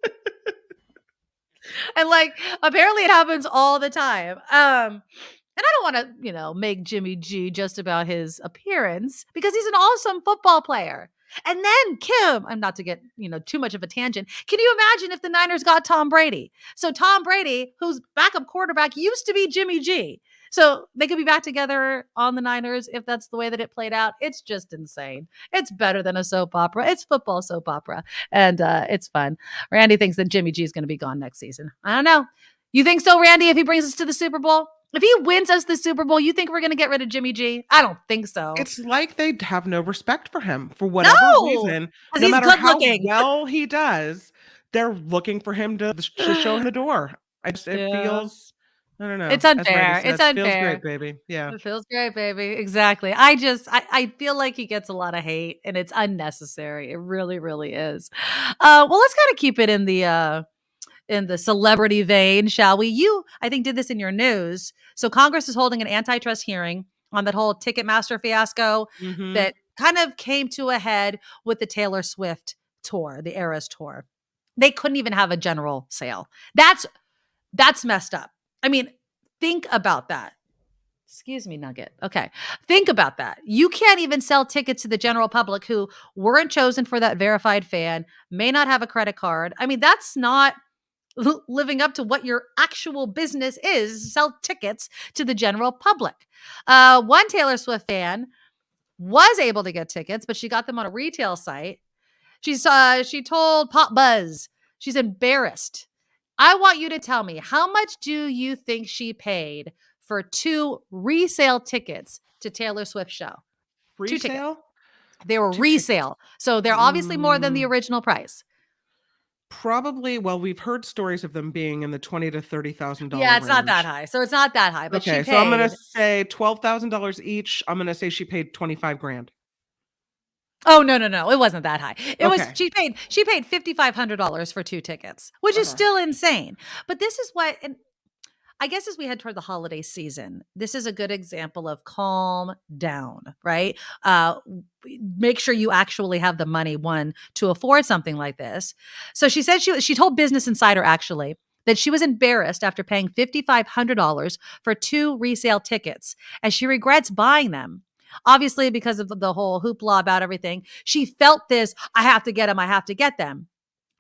And like apparently it happens all the time. And I don't want to, make Jimmy G just about his appearance because he's an awesome football player. And then Kim, I'm not to get, too much of a tangent. Can you imagine if the Niners got Tom Brady? So Tom Brady, whose backup quarterback used to be Jimmy G. So they could be back together on the Niners if that's the way that it played out. It's just insane. It's better than a soap opera. It's football soap opera. And it's fun. Randy thinks that Jimmy G is going to be gone next season. I don't know. You think so, Randy, if he brings us to the Super Bowl? If he wins us the Super Bowl, you think we're going to get rid of Jimmy G? I don't think so. It's like they have no respect for him for whatever reason. No he's matter how good-looking. well he does, they're looking for him to show him the door. It feels, I don't know. It's unfair. It's unfair. It feels great, baby. Yeah. It feels great, baby. Exactly. I feel like he gets a lot of hate and it's unnecessary. It really, really is. Well, let's kind of keep it in the celebrity vein, shall we? I think, did this in your news. So Congress is holding an antitrust hearing on that whole Ticketmaster fiasco that kind of came to a head with the Taylor Swift tour, the Eras tour. They couldn't even have a general sale. That's messed up. I mean, think about that. Excuse me, Nugget. Okay. Think about that. You can't even sell tickets to the general public who weren't chosen for that verified fan, may not have a credit card. I mean, that's not living up to what your actual business is, sell tickets to the general public. One Taylor Swift fan was able to get tickets, but she got them on a retail site. She told Pop Buzz she's embarrassed. I want you to tell me, how much do you think she paid for 2 resale tickets to Taylor Swift show? Resale? They were resale. So they're obviously more than the original price. Probably. Well, we've heard stories of them being in the $20,000 to $30,000. Yeah, it's not that high. So it's not that high. But okay, she paid. So I'm going to say $12,000 each. I'm going to say she paid $25,000. Oh, no. It wasn't that high. She paid $5,500 for 2 tickets, which is still insane. But this is what, and I guess as we head toward the holiday season, this is a good example of calm down, right? Make sure you actually have the money, to afford something like this. So she said she told Business Insider actually that she was embarrassed after paying $5,500 for 2 resale tickets, and she regrets buying them. Obviously, because of the whole hoopla about everything, she felt this, I have to get them.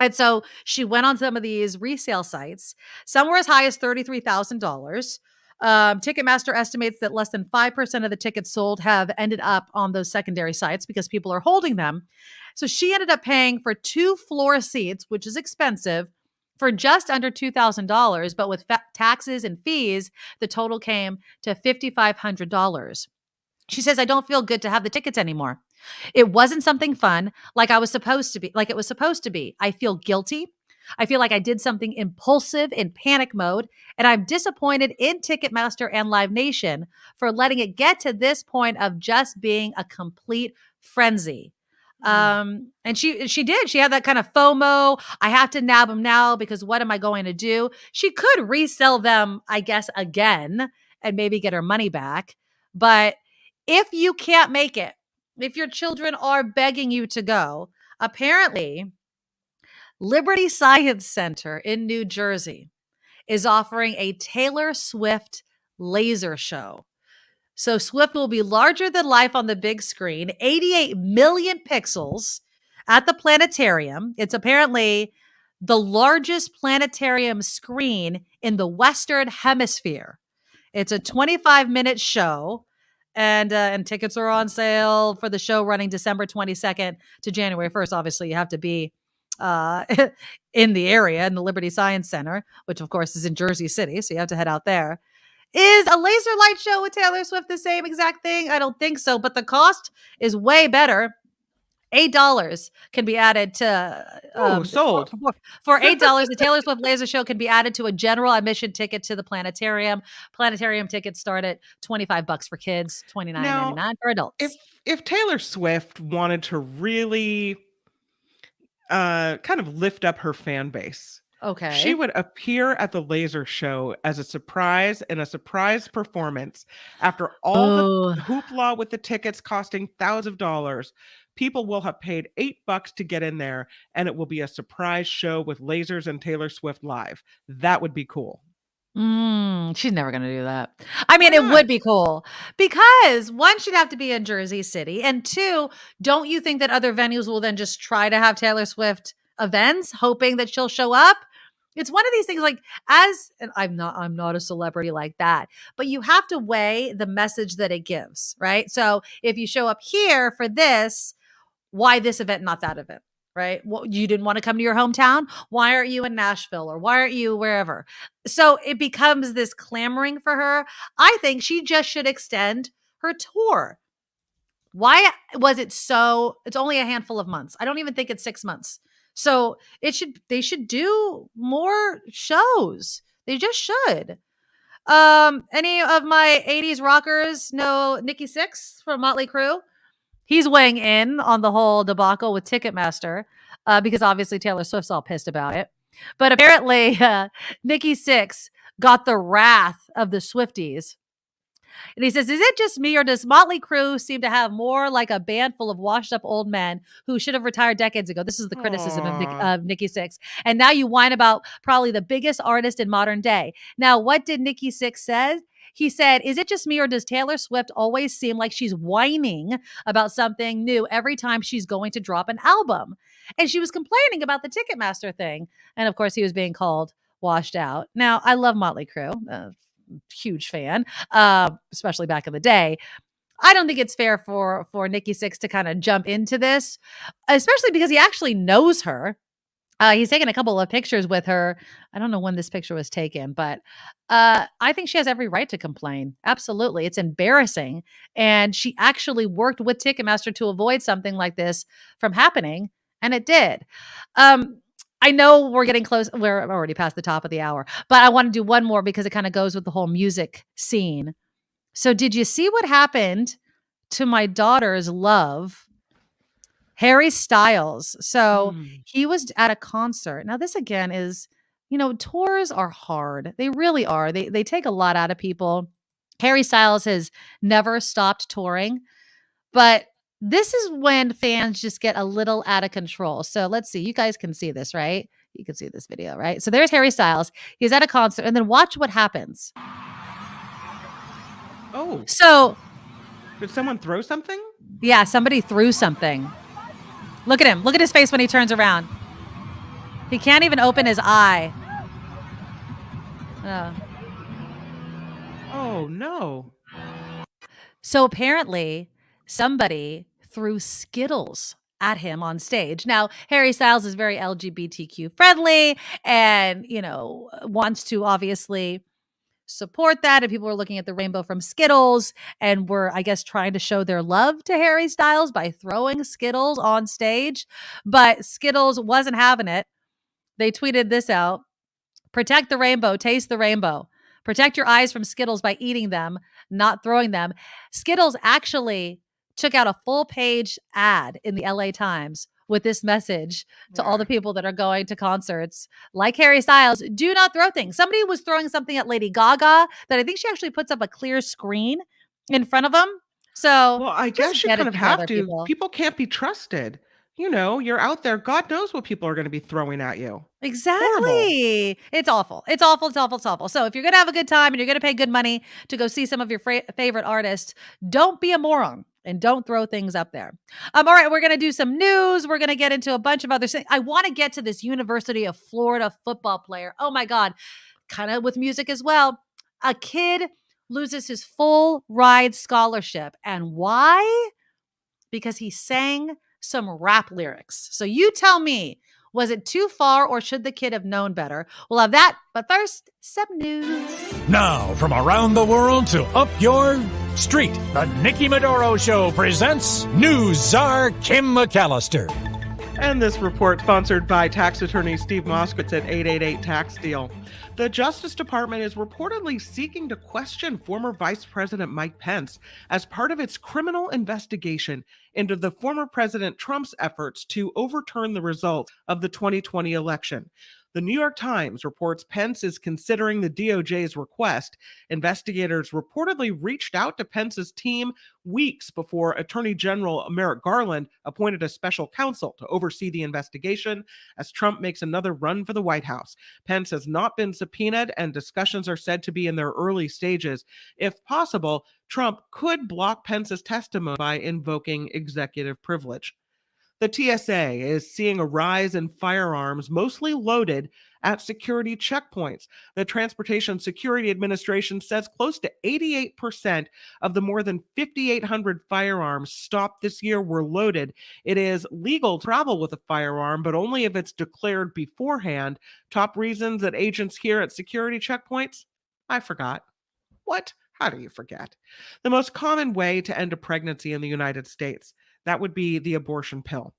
And so she went on some of these resale sites. Some were as high as $33,000. Ticketmaster estimates that less than 5% of the tickets sold have ended up on those secondary sites because people are holding them. So she ended up paying for 2 floor seats, which is expensive, for just under $2,000. But with taxes and fees, the total came to $5,500. She says, I don't feel good to have the tickets anymore. It wasn't something fun like it was supposed to be. I feel guilty. I feel like I did something impulsive in panic mode, and I'm disappointed in Ticketmaster and Live Nation for letting it get to this point of just being a complete frenzy. And she did. She had that kind of FOMO. I have to nab them now because what am I going to do? She could resell them, I guess, again and maybe get her money back. But if you can't make it, if your children are begging you to go, apparently Liberty Science Center in New Jersey is offering a Taylor Swift laser show. So Swift will be larger than life on the big screen, 88 million pixels at the planetarium. It's apparently the largest planetarium screen in the Western Hemisphere. It's a 25-minute show. And tickets are on sale for the show running December 22nd to January 1st. Obviously, you have to be in the area in the Liberty Science Center, which of course is in Jersey City. So you have to head out there. Is a laser light show with Taylor Swift the same exact thing? I don't think so, but the cost is way better. $8 can be added to sold. For $8, the Taylor Swift laser show can be added to a general admission ticket to the planetarium. Planetarium tickets start at $25 for kids, $29.99 for adults. If Taylor Swift wanted to really kind of lift up her fan base, okay, she would appear at the laser show as a surprise in a surprise performance. After all the hoopla with the tickets costing thousands of dollars, people will have paid $8 to get in there, and it will be a surprise show with lasers and Taylor Swift live. That would be cool. She's never going to do that. I mean, Why it not? would be cool because one, she'd have to be in Jersey City. And two, don't you think that other venues will then just try to have Taylor Swift events, hoping that she'll show up? It's one of these things like and I'm not a celebrity like that, but you have to weigh the message that it gives, right? So if you show up here for this, why this event, not that event? Right? Well, you didn't want to come to your hometown. Why aren't you in Nashville or why aren't you wherever? So it becomes this clamoring for her. I think she just should extend her tour. Why was it so? It's only a handful of months. I don't even think it's 6 months. So they should do more shows. They just should. Any of my 80s rockers know Nikki Sixx from Motley Crue? He's weighing in on the whole debacle with Ticketmaster because obviously Taylor Swift's all pissed about it. But apparently, Nikki Sixx got the wrath of the Swifties. And he says, is it just me or does Motley Crue seem to have more like a band full of washed up old men who should have retired decades ago? This is the criticism of Nikki Sixx. And now you whine about probably the biggest artist in modern day. Now, what did Nikki Sixx say? He said, is it just me or does Taylor Swift always seem like she's whining about something new every time she's going to drop an album? And she was complaining about the Ticketmaster thing. And of course, he was being called washed out. Now, I love Motley Crue. Huge fan, especially back in the day. I don't think it's fair for Nikki Sixx to kind of jump into this, especially because he actually knows her. He's taken a couple of pictures with her. I don't know when this picture was taken, but I think she has every right to complain. Absolutely. It's embarrassing. And she actually worked with Ticketmaster to avoid something like this from happening. And it did. I know we're getting close. We're already past the top of the hour, but I want to do one more because it kind of goes with the whole music scene. So did you see what happened to my daughter's love, Harry Styles? So he was at a concert. Now this again is, tours are hard. They really are. They take a lot out of people. Harry Styles has never stopped touring, but this is when fans just get a little out of control. So let's see. You guys can see this, right? You can see this video, right? So there's Harry Styles. He's at a concert, and then watch what happens. Oh. So did someone throw something? Yeah, somebody threw something. Look at him. Look at his face when he turns around. He can't even open his eye. Oh, no. So apparently somebody threw Skittles at him on stage. Now, Harry Styles is very LGBTQ friendly and, wants to obviously support that. And people are looking at the rainbow from Skittles and were, I guess, trying to show their love to Harry Styles by throwing Skittles on stage. But Skittles wasn't having it. They tweeted this out: protect the rainbow, taste the rainbow. Protect your eyes from Skittles by eating them, not throwing them. Skittles actually took out a full page ad in the LA Times with this message to all the people that are going to concerts like Harry Styles. Do not throw things. Somebody was throwing something at Lady Gaga that I think she actually puts up a clear screen in front of them. So, well, I guess you kind of have to. People can't be trusted. You're out there. God knows what people are going to be throwing at you. Exactly. Horrible. It's awful. It's awful. It's awful. It's awful. So if you're going to have a good time and you're going to pay good money to go see some of your favorite artists, don't be a moron and don't throw things up there. All right. We're going to do some news. We're going to get into a bunch of other things. I want to get to this University of Florida football player. Oh my God. Kind of with music as well. A kid loses his full ride scholarship. And why? Because he sang some rap lyrics. So you tell me, was it too far or should the kid have known better? We'll have that, but first, some news. Now, from around the world to up your street, the Nikki Medoro Show presents News Czar Kim McAllister. And this report sponsored by tax attorney Steve Moskowitz at 888 Tax Deal. The Justice Department is reportedly seeking to question former Vice President Mike Pence as part of its criminal investigation into the former President Trump's efforts to overturn the results of the 2020 election. The New York Times reports Pence is considering the DOJ's request. Investigators reportedly reached out to Pence's team weeks before Attorney General Merrick Garland appointed a special counsel to oversee the investigation as Trump makes another run for the White House. Pence has not been subpoenaed, and discussions are said to be in their early stages. If possible, Trump could block Pence's testimony by invoking executive privilege. The TSA is seeing a rise in firearms, mostly loaded, at security checkpoints. The Transportation Security Administration says close to 88% of the more than 5,800 firearms stopped this year were loaded. It is legal to travel with a firearm, but only if it's declared beforehand. Top reasons that agents here at security checkpoints? I forgot. What? How do you forget? The most common way to end a pregnancy in the United States. That would be the abortion pill.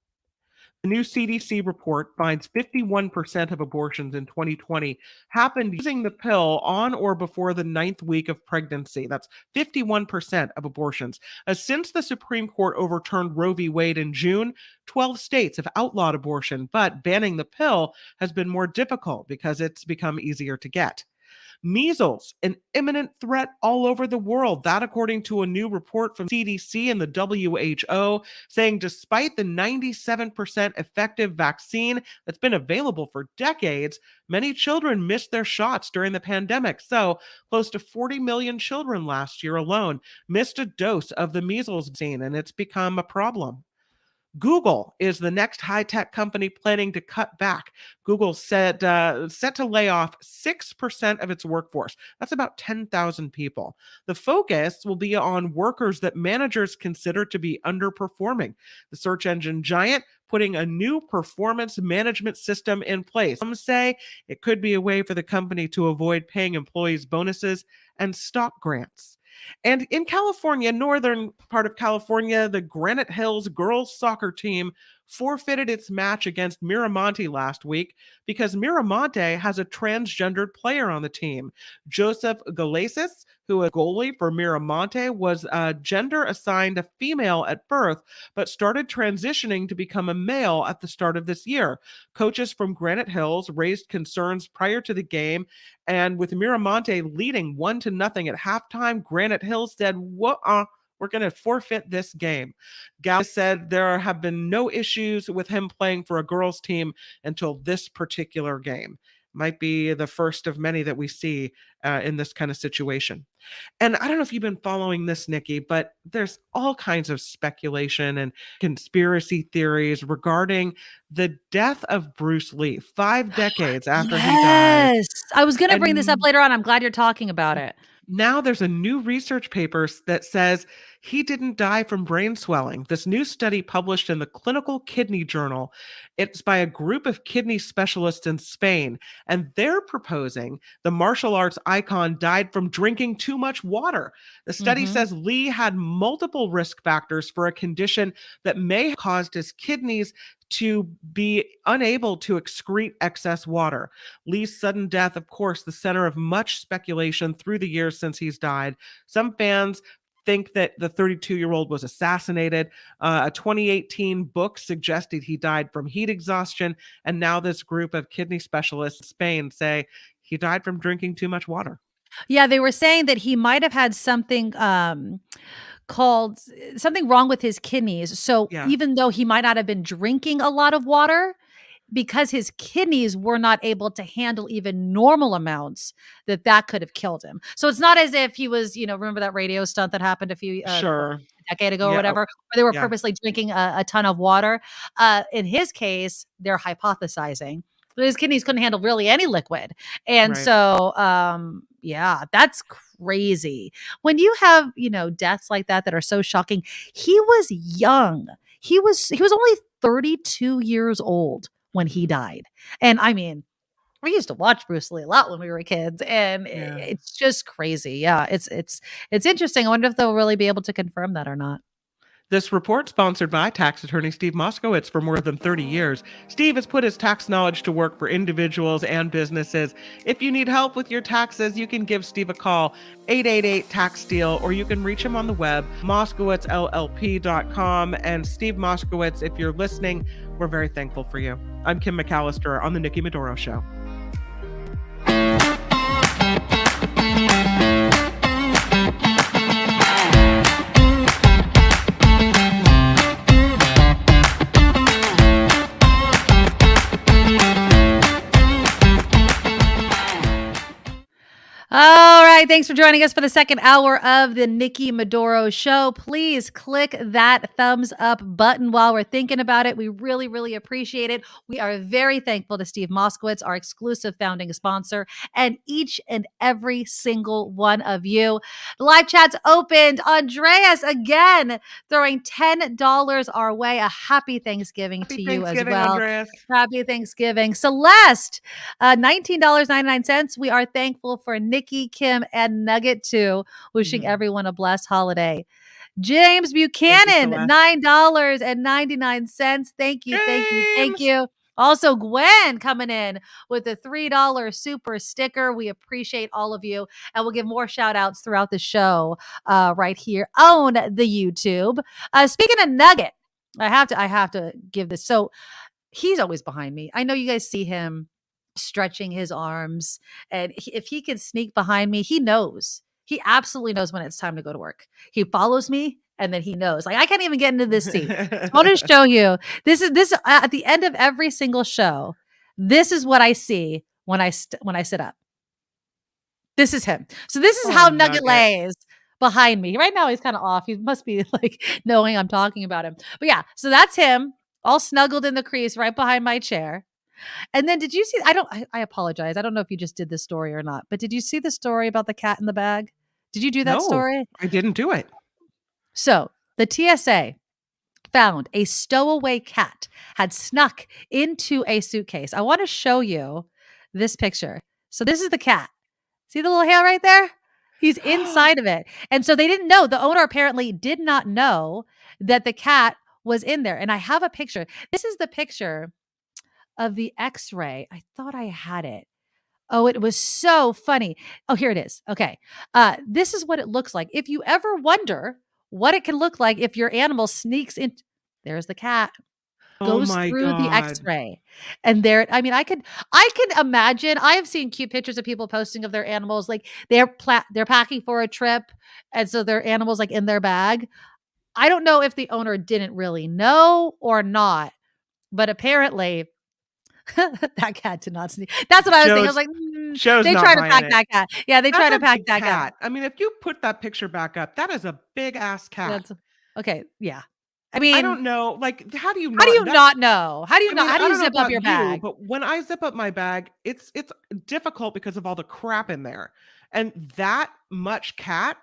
The new CDC report finds 51% of abortions in 2020 happened using the pill on or before the 9th week of pregnancy. That's 51% of abortions. Since the Supreme Court overturned Roe v. Wade in June, 12 states have outlawed abortion, but banning the pill has been more difficult because it's become easier to get. Measles, an imminent threat all over the world. That according to a new report from CDC and the WHO, saying despite the 97% effective vaccine that's been available for decades, many children missed their shots during the pandemic. So close to 40 million children last year alone missed a dose of the measles vaccine, and it's become a problem. Google is the next high-tech company planning to cut back. Google set to lay off 6% of its workforce. That's about 10,000 people. The focus will be on workers that managers consider to be underperforming. The search engine giant putting a new performance management system in place. Some say it could be a way for the company to avoid paying employees bonuses and stock grants. And in California, northern part of California, the Granite Hills girls soccer team forfeited its match against Miramonte last week because Miramonte has a transgendered player on the team. Joseph Galesis, who is goalie for Miramonte, was gender assigned a female at birth, but started transitioning to become a male at the start of this year. Coaches from Granite Hills raised concerns prior to the game, and with Miramonte leading 1-0 at halftime, Granite Hills said, we're going to forfeit this game. Gal said there have been no issues with him playing for a girls' team until this particular game. Might be the first of many that we see in this kind of situation. And I don't know if you've been following this, Nikki, but there's all kinds of speculation and conspiracy theories regarding the death of Bruce Lee 5 decades after he died. Yes. I was going to bring this up later on. I'm glad you're talking about it. Now there's a new research paper that says he didn't die from brain swelling. This new study published in the Clinical Kidney Journal, it's by a group of kidney specialists in Spain, and they're proposing the martial arts icon died from drinking too much water. The study says Lee had multiple risk factors for a condition that may have caused his kidneys to be unable to excrete excess water. Lee's sudden death, of course, the center of much speculation through the years since he's died. Some fans think that the 32-year-old was assassinated. A 2018 book suggested he died from heat exhaustion, and now this group of kidney specialists in Spain say he died from drinking too much water. Yeah, they were saying that he might have had something called something wrong with his kidneys. So even though he might not have been drinking a lot of water, because his kidneys were not able to handle even normal amounts, that could have killed him. So it's not as if he was, remember that radio stunt that happened a decade ago or whatever, where they were purposely drinking a ton of water. In his case, they're hypothesizing that his kidneys couldn't handle really any liquid. And so, that's crazy. When you have, deaths like that are so shocking. He was young. He was only 32 years old when he died. And I mean, we used to watch Bruce Lee a lot when we were kids, and it's just crazy. Yeah, it's interesting. I wonder if they'll really be able to confirm that or not. This report sponsored by tax attorney Steve Moskowitz for more than 30 years. Steve has put his tax knowledge to work for individuals and businesses. If you need help with your taxes, you can give Steve a call, 888-TAX-STEAL, or you can reach him on the web, moskowitzllp.com. And Steve Moskowitz, if you're listening, we're very thankful for you. I'm Kim McAllister on The Nikki Medoro Show. right. Thanks for joining us for the second hour of the Nikki Medoro Show. Please click that thumbs up button while we're thinking about it. We really, really appreciate it. We are very thankful to Steve Moskowitz, our exclusive founding sponsor, and each and every single one of you. The live chat's opened. Andreas again throwing $10 our way. A happy Thanksgiving to you as well. Andreas. Happy Thanksgiving. Celeste, $19.99. We are thankful for Nikki, Kim, and Nugget too. Wishing everyone a blessed holiday. James Buchanan, $9.99. Thank you, thank you, thank you. Also, Gwen coming in with a $3 super sticker. We appreciate all of you, and we'll give more shout outs throughout the show right here on the YouTube. Speaking of Nugget, I have to give this. So he's always behind me. I know you guys see him stretching his arms, and if he can sneak behind me, he knows. He absolutely knows when it's time to go to work. He follows me, and then he knows. Like, I can't even get into this seat. I want to show you. This at the end of every single show. This is what I see when I sit up. This is him. So this is how Nugget lays behind me. Right now he's kind of off. He must be like knowing I'm talking about him. But yeah, so that's him all snuggled in the crease right behind my chair. And then did you see, I apologize. I don't know if you just did this story or not, but did you see the story about the cat in the bag? Did you do that story? I didn't do it. So the TSA found a stowaway cat had snuck into a suitcase. I want to show you this picture. So this is the cat. See the little hair right there? He's inside of it. And so they didn't know. The owner apparently did not know that the cat was in there. And I have a picture. This is the picture of the x-ray. I thought I had it. Oh, it was so funny. Oh, here it is. Okay. This is what it looks like. If you ever wonder what it can look like if your animal sneaks in, there's the cat. Goes through the x-ray. And there, I mean, I could imagine. I have seen cute pictures of people posting of their animals. Like they're packing for a trip. And so their animals like in their bag. I don't know if the owner didn't really know or not, but apparently that cat did not sneak. That's what I was thinking. I was like, they tried to pack that cat. Yeah, they tried to pack that cat. I mean, if you put that picture back up, that is a big ass cat. Okay, yeah. I mean, I don't know. Like, how do you not know? How do you How do you zip up your bag? But when I zip up my bag, it's difficult because of all the crap in there. And that much cat,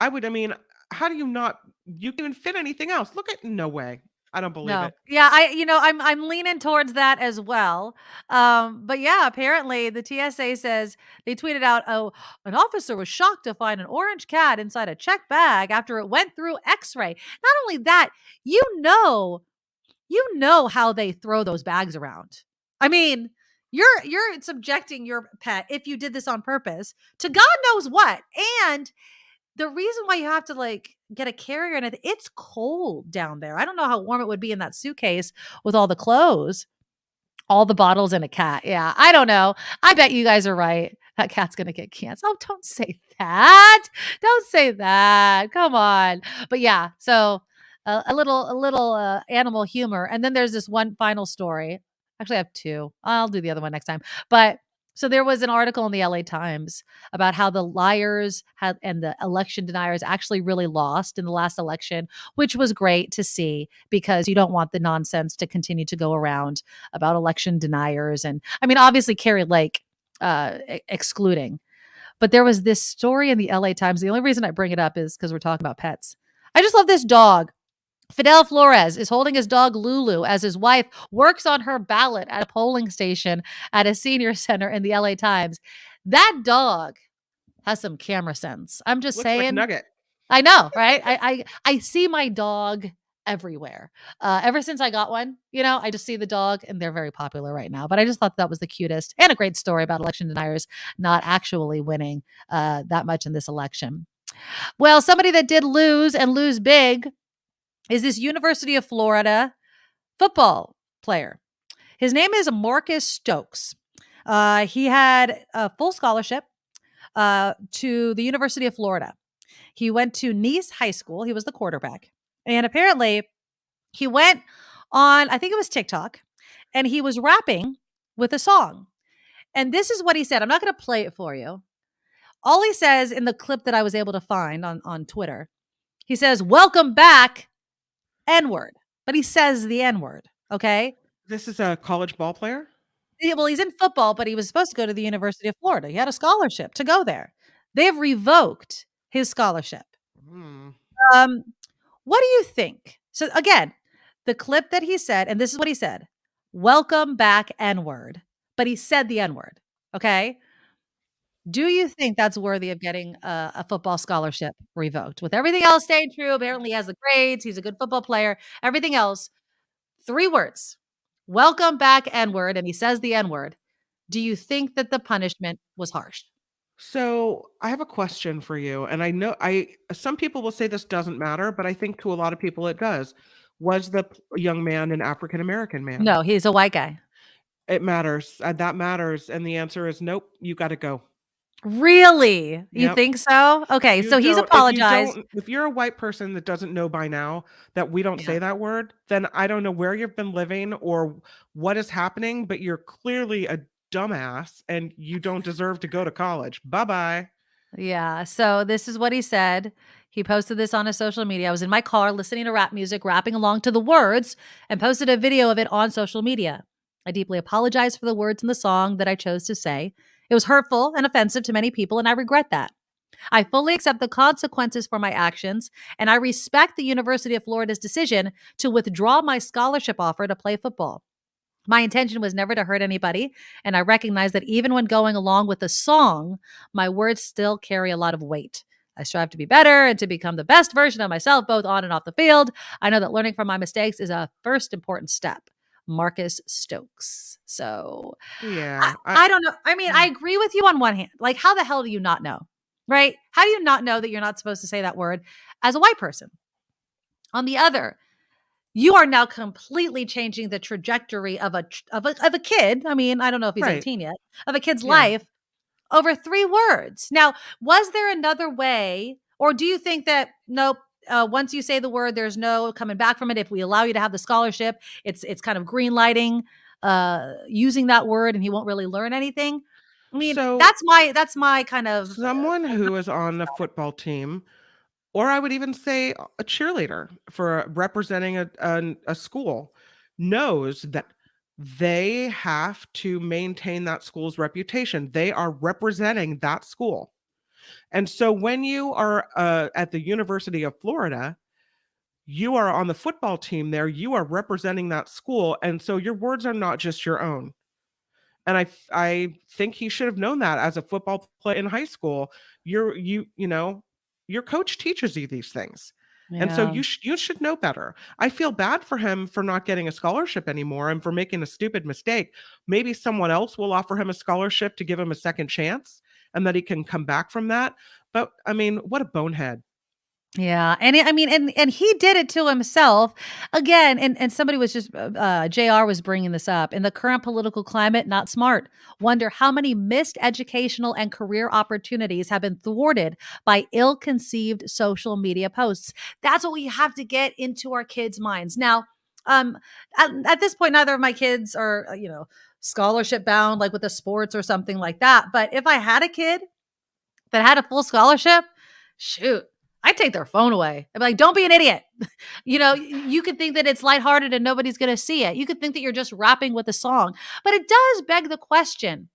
how do you not? You can fit anything else. Look at no way. I don't believe it. Yeah, I'm leaning towards that as well. But yeah, apparently the TSA says they tweeted out, an officer was shocked to find an orange cat inside a checked bag after it went through x-ray. Not only that, you know how they throw those bags around. I mean, you're subjecting your pet, if you did this on purpose, to God knows what. And the reason why you have to like get a carrier and it's cold down there. I don't know how warm it would be in that suitcase with all the clothes, all the bottles and a cat. Yeah, I don't know. I bet you guys are right. That cat's going to get cancer. Oh, don't say that. Don't say that. Come on. But yeah, so a little animal humor. And then there's this one final story. Actually, I have two. I'll do the other one next time. But so there was an article in the LA Times about how the liars and the election deniers actually really lost in the last election, which was great to see because you don't want the nonsense to continue to go around about election deniers. And I mean, obviously Carrie Lake excluding. But there was this story in the LA Times. The only reason I bring it up is because we're talking about pets. I just love this dog. Fidel Flores is holding his dog Lulu as his wife works on her ballot at a polling station at a senior center in the LA Times. That dog has some camera sense. I'm just saying. Like Nugget. I know, right? I see my dog everywhere. Ever since I got one, I just see the dog and they're very popular right now. But I just thought that was the cutest and a great story about election deniers not actually winning that much in this election. Well, somebody that did lose and lose big is this University of Florida football player. His name is Marcus Stokes. He had a full scholarship to the University of Florida. He went to Nice High School. He was the quarterback. And apparently he went on, I think it was TikTok, and he was rapping with a song. And this is what he said. I'm not going to play it for you. all he says in the clip that I was able to find on Twitter, he says, "Welcome back, N-word." But he says the N-word, okay? This is a college ball player? Yeah, well, he's in football, but he was supposed to go to the University of Florida. He had a scholarship to go there. They have revoked his scholarship. Um, what do you think? So again, the clip that he said, and this is what he said, "Welcome back, N-word." But he said the N-word, okay? Do you think that's worthy of getting a football scholarship revoked? With everything else staying true, apparently he has the grades, he's a good football player, everything else, 3 words. Welcome back, N-word, and he says the N-word. Do you think that the punishment was harsh? So I have a question for you, and I know some people will say this doesn't matter, but I think to a lot of people it does. Was the young man an African American man? No, he's a white guy. It matters. That matters, and the answer is nope. You got to go. Really? You Yep. think so? Okay, You so he's don't- apologized. If you're a white person that doesn't know by now that we don't say that word, then I don't know where you've been living or what is happening, but you're clearly a dumbass and you don't deserve to go to college. Bye-bye. Yeah, so this is what he said. He posted this on his social media. I was in my car listening to rap music, rapping along to the words, and posted a video of it on social media. I deeply apologize for the words in the song that I chose to say. It was hurtful and offensive to many people, and I regret that. I fully accept the consequences for my actions, and I respect the University of Florida's decision to withdraw my scholarship offer to play football. My intention was never to hurt anybody, and I recognize that even when going along with the song, my words still carry a lot of weight. I strive to be better and to become the best version of myself, both on and off the field. I know that learning from my mistakes is a first important step. Marcus Stokes. So Yeah. I don't know. I mean, I agree with you on one hand. Like, how the hell do you not know? Right? How do you not know that you're not supposed to say that word as a white person? On the other, you are now completely changing the trajectory of a kid. I mean, I don't know if he's Right. 18 yet, of a kid's Yeah. life over 3 words. Now, was there another way, or do you think that nope, once you say the word, there's no coming back from it? If we allow you to have the scholarship, it's kind of green lighting using that word, and he won't really learn anything. I mean, So that's my kind of someone who is on the football team, or I would even say a cheerleader for representing a school, knows that they have to maintain that school's reputation. They are representing that school. And so when you are at the University of Florida, you are on the football team there, you are representing that school. And so your words are not just your own. And I think he should have known that as a football player in high school. You know, your coach teaches you these things. And so Yeah. you should know better. I feel bad for him for not getting a scholarship anymore and for making a stupid mistake. Maybe someone else will offer him a scholarship to give him a second chance and that he can come back from that. But I mean, what a bonehead. Yeah, and I mean, and he did it to himself again. And somebody was just Jr. was bringing this up. In the current political climate, not smart. Wonder how many missed educational and career opportunities have been thwarted by ill-conceived social media posts. That's what we have to get into our kids' minds now. At this point, neither of my kids are scholarship bound, like with the sports or something like that. But if I had a kid that had a full scholarship, shoot, I'd take their phone away. I'd be like, don't be an idiot. You could think that it's lighthearted and nobody's going to see it. You could think that you're just rapping with a song. But it does beg the question,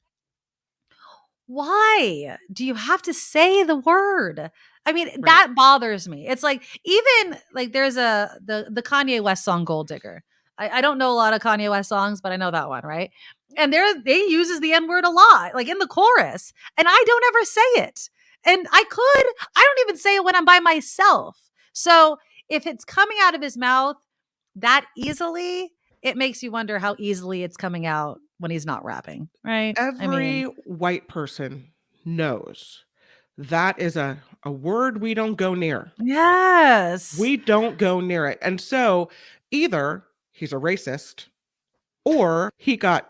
why do you have to say the word? I mean, that bothers me. It's like, even like there's the Kanye West song Gold Digger. I don't know a lot of Kanye West songs, but I know that one, right? And they uses the N-word a lot, like in the chorus. And I don't ever say it. And I don't even say it when I'm by myself. So if it's coming out of his mouth that easily, it makes you wonder how easily it's coming out when he's not rapping, right? Every white person knows that is a word we don't go near. Yes. We don't go near it. And so either he's a racist or he got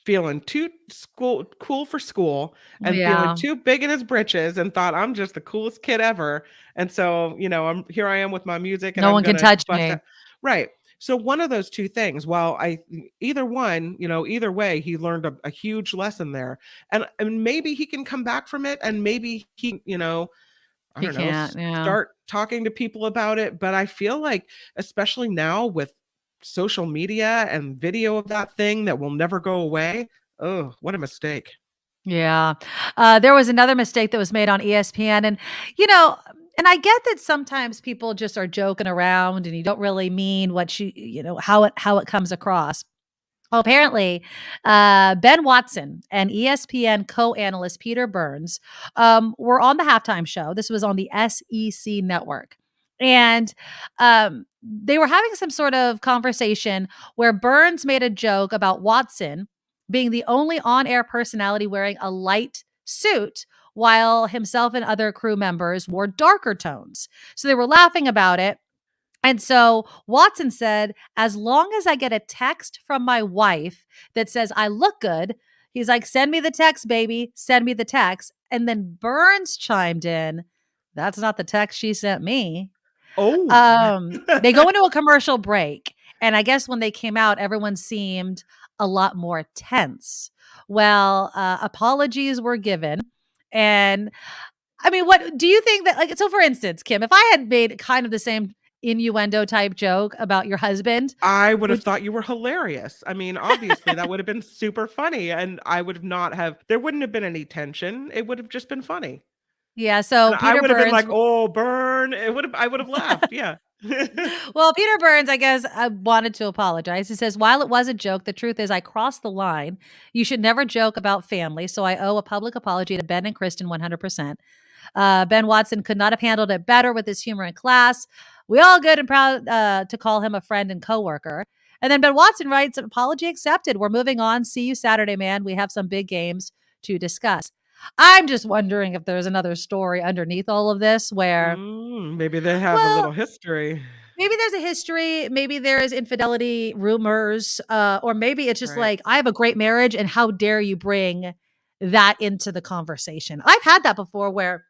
feeling too cool for school and feeling too big in his britches and thought I'm just the coolest kid ever. And so, here I am with my music and no one can touch me. Right. So one of those two things, while either one, either way, he learned a huge lesson there. And maybe he can come back from it, and maybe he, I He don't know, can't. Yeah. start talking to people about it. But I feel like, especially now with social media and video of that thing that will never go away. Oh, what a mistake. Yeah. There was another mistake that was made on ESPN. And, and I get that sometimes people just are joking around and you don't really mean what how it comes across. Well, apparently, Ben Watson and ESPN co-analyst Peter Burns were on the halftime show. This was on the SEC network. And they were having some sort of conversation where Burns made a joke about Watson being the only on-air personality wearing a light suit while himself and other crew members wore darker tones. So they were laughing about it. And so Watson said, as long as I get a text from my wife that says I look good, he's like, send me the text, baby. Send me the text. And then Burns chimed in, that's not the text she sent me. Oh. They go into a commercial break. And I guess when they came out, everyone seemed a lot more tense. Well, apologies were given. And I mean, what do you think that, so for instance, Kim, if I had made kind of the same innuendo type joke about your husband, I would have thought you were hilarious. I mean, obviously that would have been super funny, and I would have there wouldn't have been any tension. It would have just been funny. Yeah. So I would have been like, Burns, oh, burn. I would have laughed. Yeah. well, Peter Burns, I guess, wanted to apologize. He says, while it was a joke, the truth is I crossed the line. You should never joke about family. So I owe a public apology to Ben and Kristen 100%. Ben Watson could not have handled it better with his humor in class. We all good and proud to call him a friend and coworker. And then Ben Watson writes, apology accepted. We're moving on. See you Saturday, man. We have some big games to discuss. I'm just wondering if there's another story underneath all of this where maybe they have a little history. Maybe there's a history. Maybe there is infidelity rumors, or maybe it's just like, I have a great marriage and how dare you bring that into the conversation. I've had that before where,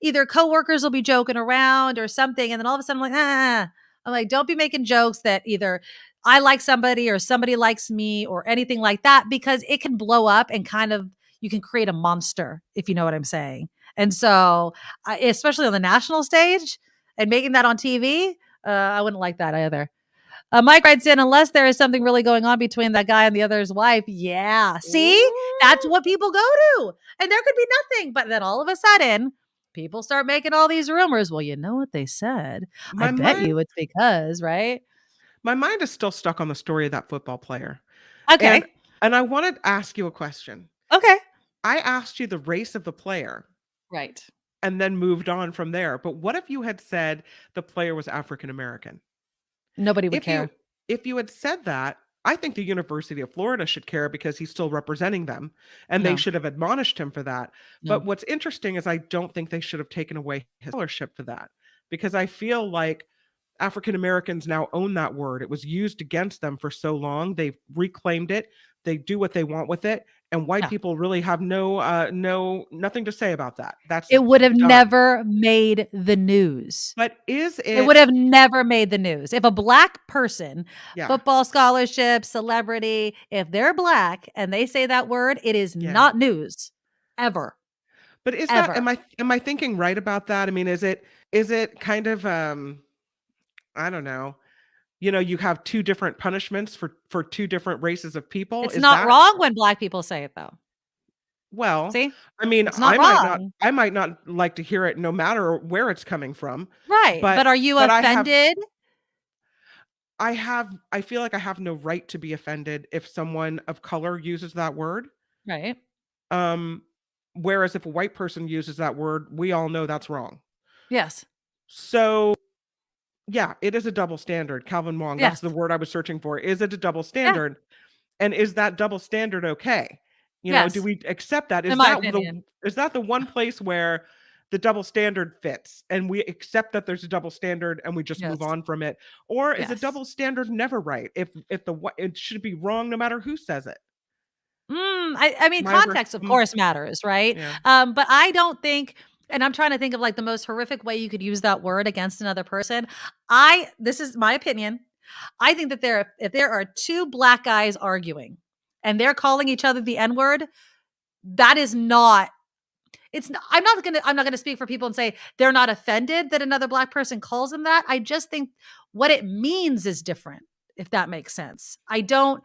either coworkers will be joking around or something. And then all of a sudden I'm like, don't be making jokes that either I like somebody or somebody likes me or anything like that, because it can blow up and kind of, you can create a monster, if you know what I'm saying. And so, especially on the national stage and making that on TV, I wouldn't like that either. Mike writes in, unless there is something really going on between that guy and the other's wife. Yeah. See, that's what people go to. And there could be nothing. But then all of a sudden, people start making all these rumors. Well, you know what they said. I bet you it's because, right? My mind is still stuck on the story of that football player. Okay. And I wanted to ask you a question. Okay. I asked you the race of the player. Right. And then moved on from there. But what if you had said the player was African American? Nobody would care. If you had said that, I think the University of Florida should care because he's still representing them, and they should have admonished him for that. No. But what's interesting is I don't think they should have taken away his scholarship for that, because I feel like African Americans now own that word. It was used against them for so long. They've reclaimed it. They do what they want with it. And white people really have nothing to say about that. It would have never made the news. But it would have never made the news. If a black person, football scholarship, celebrity, if they're black and they say that word, it is not news ever. But is that, am I thinking right about that? I mean, is it kind of, I don't know. You have two different punishments for two different races of people. It's not wrong when black people say it, though. Well, see, I mean, I might not like to hear it, no matter where it's coming from. Right, but are you offended? I feel like I have no right to be offended if someone of color uses that word. Right. Whereas if a white person uses that word, we all know that's wrong. Yes. So. Yeah, it is a double standard. Calvin Wong, that's the word I was searching for. Is it a double standard? Yeah. And is that double standard okay? Do we accept that? Is that the one place where the double standard fits and we accept that there's a double standard and we just move on from it? Or is a double standard never right? If it should be wrong no matter who says it. I mean, context, of course, matters, right? Yeah. But I don't think and I'm trying to think of like the most horrific way you could use that word against another person. This is my opinion. I think that if there are two black guys arguing and they're calling each other the N-word, that is not, I'm not going to speak for people and say they're not offended that another black person calls them that. I just think what it means is different, if that makes sense. I don't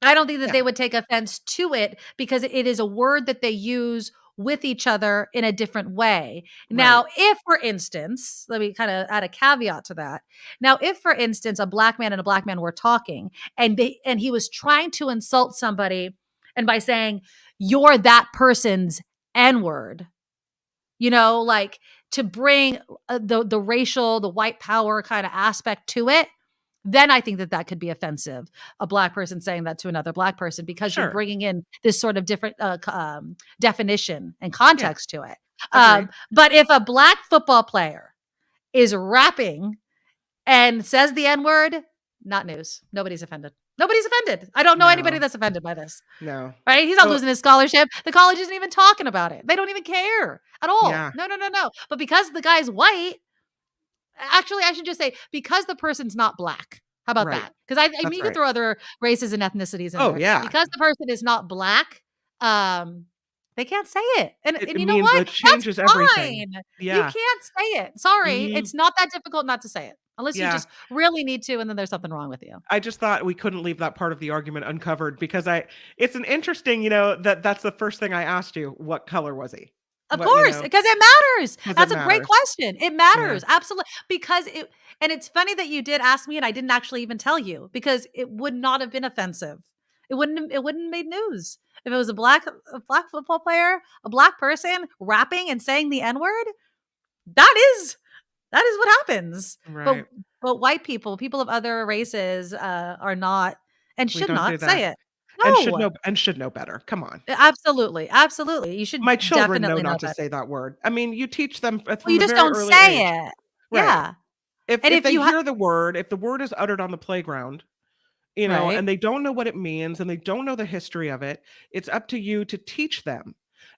think that they would take offense to it because it is a word that they use with each other in a different way. Now, if, for instance, let me kind of add a caveat to that. Now, if, for instance, a black man and a black man were talking and he was trying to insult somebody, and by saying, you're that person's N-word, like to bring the racial, the white power kind of aspect to it, then I think that could be offensive. A black person saying that to another black person because you're bringing in this sort of different definition and context to it. But if a black football player is rapping and says the N-word, not news. Nobody's offended. I don't know anybody that's offended by this. No. Right? He's not losing his scholarship. The college isn't even talking about it. They don't even care at all. Yeah. No. But because the guy's white, actually, I should just say because the person's not black. How about that? Because I mean, you can throw other races and ethnicities in there. Yeah. Because the person is not black, they can't say it. And you know means what? it changes That's everything. fine. Yeah. You can't say it. Sorry. It's not that difficult not to say it. Unless you just really need to, and then there's something wrong with you. I just thought we couldn't leave that part of the argument uncovered because it's an interesting, that's the first thing I asked you. What color was he? Of course, because it matters. That's a great question. It matters. Absolutely. Because and it's funny that you did ask me and I didn't actually even tell you because it would not have been offensive. It wouldn't have made news. If it was a black football player, a black person rapping and saying the N-word, that is what happens. Right. But white people of other races are not and should not say it. No. And should know better. Come on. Absolutely. You should. My children definitely know not to say that word. I mean, you teach them from you just a very don't early say age. it. Right. Yeah. If they hear the word, if the word is uttered on the playground, and they don't know what it means and they don't know the history of it, it's up to you to teach them.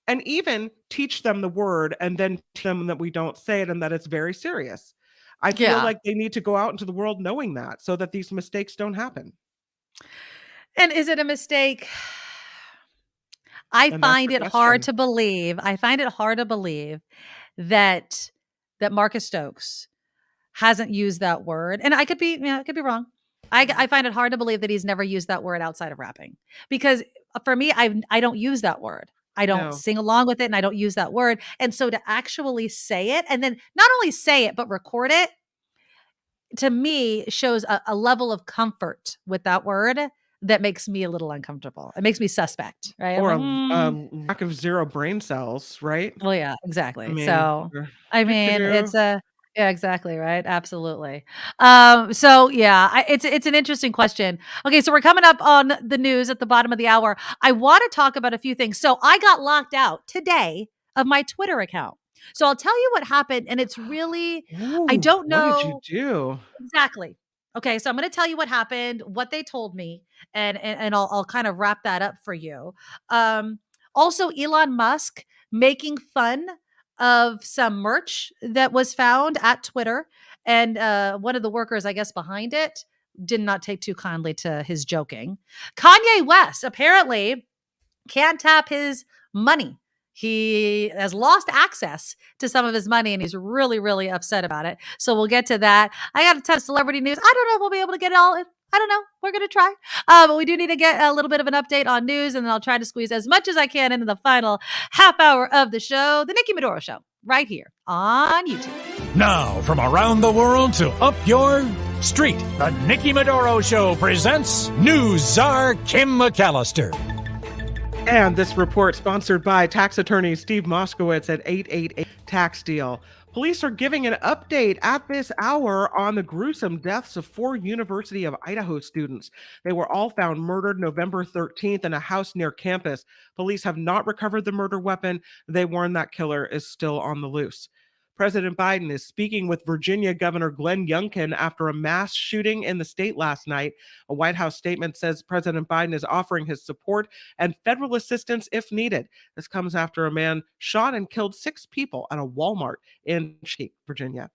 And even teach them the word and then tell them that we don't say it and that it's very serious. I feel like they need to go out into the world knowing that so that these mistakes don't happen. And is it a mistake? I find it hard to believe that Marcus Stokes hasn't used that word. And I could be wrong. I find it hard to believe that he's never used that word outside of rapping. Because for me, I don't use that word. I don't sing along with it and I don't use that word. And so to actually say it and then not only say it, but record it, to me shows a level of comfort with that word that makes me a little uncomfortable. It makes me suspect, right? Or a lack of zero brain cells, right? Well, yeah, exactly. Yeah, exactly. Right. Absolutely. It's an interesting question. Okay. So we're coming up on the news at the bottom of the hour. I want to talk about a few things. So I got locked out today of my Twitter account. So I'll tell you what happened. And it's really, I don't know. What did you do? Exactly. Okay. So I'm going to tell you what happened, what they told me, and I'll kind of wrap that up for you. Also Elon Musk making fun of some merch that was found at Twitter. And one of the workers, I guess, behind it did not take too kindly to his joking. Kanye West apparently can't tap his money. He has lost access to some of his money and he's really, really upset about it. So we'll get to that. I got a ton of celebrity news. I don't know if we'll be able to get it all in. I don't know. We're going to try. But we do need to get a little bit of an update on news, and then I'll try to squeeze as much as I can into the final half hour of the show, The Nikki Medoro Show, right here on YouTube. Now, from around the world to up your street, The Nikki Medoro Show presents News Czar Kim McAllister. And this report sponsored by tax attorney Steve Moskowitz at 888 Tax Deal. Police are giving an update at this hour on the gruesome deaths of 4 University of Idaho students. They were all found murdered November 13th in a house near campus. Police have not recovered the murder weapon. They warn that killer is still on the loose. President Biden is speaking with Virginia Governor Glenn Youngkin after a mass shooting in the state last night. A White House statement says President Biden is offering his support and federal assistance if needed. This comes after a man shot and killed 6 people at a Walmart in Virginia.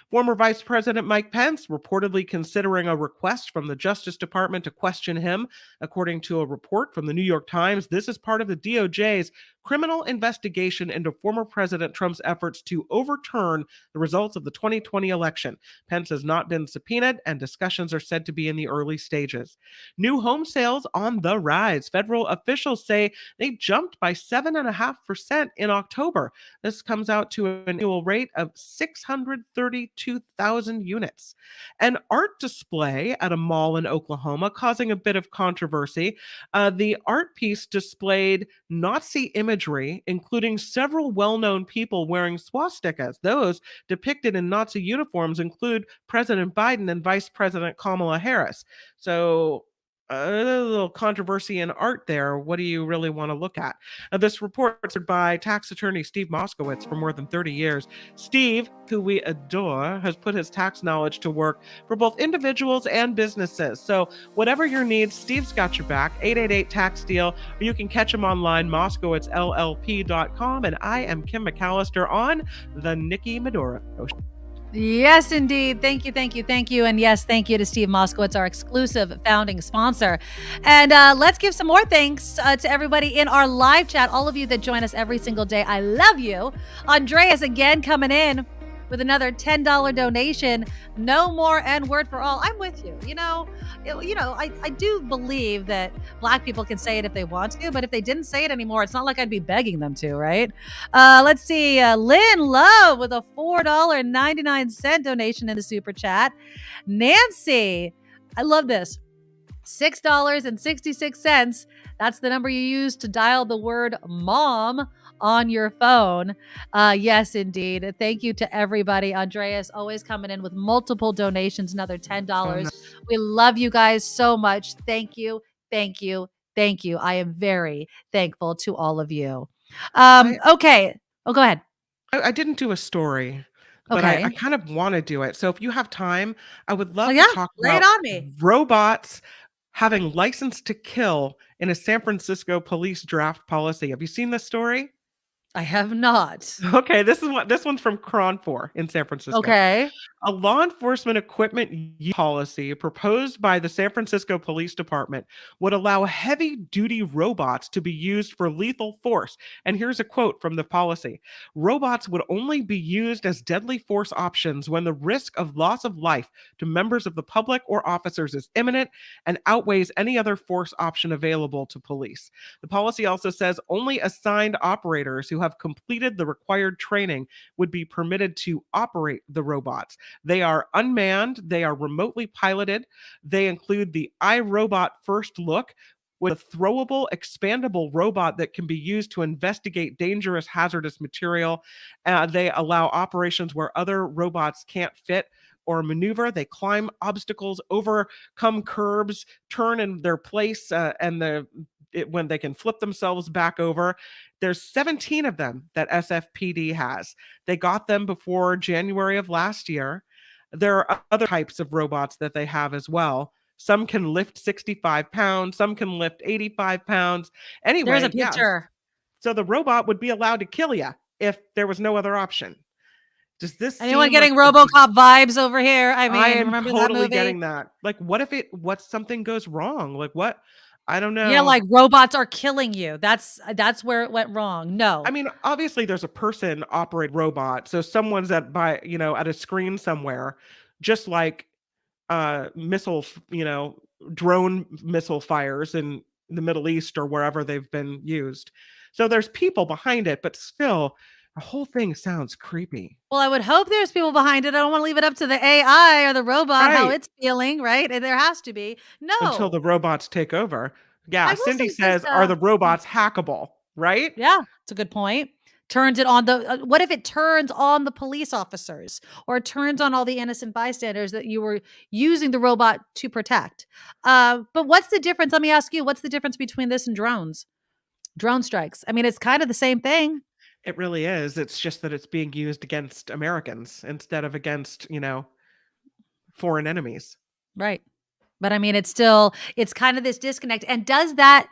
Former Vice President Mike Pence reportedly considering a request from the Justice Department to question him. According to a report from the New York Times, this is part of the DOJ's criminal investigation into former President Trump's efforts to overturn the results of the 2020 election. Pence has not been subpoenaed, and discussions are said to be in the early stages. New home sales on the rise. Federal officials say they jumped by 7.5% in October. This comes out to an annual rate of 632,000 units. An art display at a mall in Oklahoma causing a bit of controversy. The art piece displayed Nazi imagery, including several well-known people wearing swastikas. Those depicted in Nazi uniforms include President Biden and Vice President Kamala Harris. So a little controversy in art there. What do you really want to look at? This report is by tax attorney Steve Moskowitz for more than 30 years. Steve, who we adore, has put his tax knowledge to work for both individuals and businesses. So whatever your needs, Steve's got your back. 888-TAX-DEAL, or you can catch him online, moskowitzllp.com. And I am Kim McAllister on The Nikki Medoro Show. Yes, indeed. Thank you, thank you, thank you. And yes, thank you to Steve Moskowitz, our exclusive founding sponsor. And let's give some more thanks to everybody in our live chat, all of you that join us every single day. I love you. Andreas again coming in with another $10 donation. No more N-word for all. I'm with you. I do believe that Black people can say it if they want to, but if they didn't say it anymore, it's not like I'd be begging them to, right? Let's see. Lynn Love with a $4.99 donation in the super chat. Nancy, I love this. $6.66. That's the number you use to dial the word mom on your phone. Yes, indeed. Thank you to everybody. Andreas always coming in with multiple donations, another $10. We love you guys so much. Thank you. Thank you. Thank you. I am very thankful to all of you. Okay. Oh, go ahead. I didn't do a story, but Okay. I kind of want to do it. So if you have time, I would love yeah, to talk lay it about on me. robots having license to kill in a San Francisco police draft policy. Have you seen this story? I have not. Okay, this one's from Cron 4 in San Francisco. Okay. A law enforcement equipment use policy proposed by the San Francisco Police Department would allow heavy-duty robots to be used for lethal force. And here's a quote from the policy. Robots would only be used as deadly force options when the risk of loss of life to members of the public or officers is imminent and outweighs any other force option available to police. The policy also says only assigned operators who have completed the required training would be permitted to operate the robots. They are unmanned, they are remotely piloted, they include the iRobot First Look, with a throwable, expandable robot that can be used to investigate dangerous, hazardous material. They allow operations where other robots can't fit or maneuver. They climb obstacles, overcome curbs, turn in their place, when they can flip themselves back over. There's 17 of them that SFPD has. They got them before January of last year. There are other types of robots that they have as well. Some can lift 65 pounds. Some can lift 85 pounds. Anyway, there's a picture. So the robot would be allowed to kill you if there was no other option. Does this anyone getting RoboCop vibes over here? I mean, I am remember totally that movie? Getting that. Like, what something goes wrong? Like what? I don't know. Yeah, like robots are killing you. That's where it went wrong. No. I mean, obviously there's a person operate robot. So someone's at a screen somewhere, just like drone missile fires in the Middle East or wherever they've been used. So there's people behind it, but still the whole thing sounds creepy. Well, I would hope there's people behind it. I don't want to leave it up to the AI or the robot how it's feeling, right? And there has to be. No. Until the robots take over. Yeah, Cindy says, are the robots hackable, right? Yeah, it's a good point. Turns it on what if it turns on the police officers or it turns on all the innocent bystanders that you were using the robot to protect? But what's the difference? Let me ask you, what's the difference between this and drones? Drone strikes. I mean, it's kind of the same thing. It really is. It's just that it's being used against Americans instead of against, foreign enemies. Right. But I mean, it's kind of this disconnect. And does that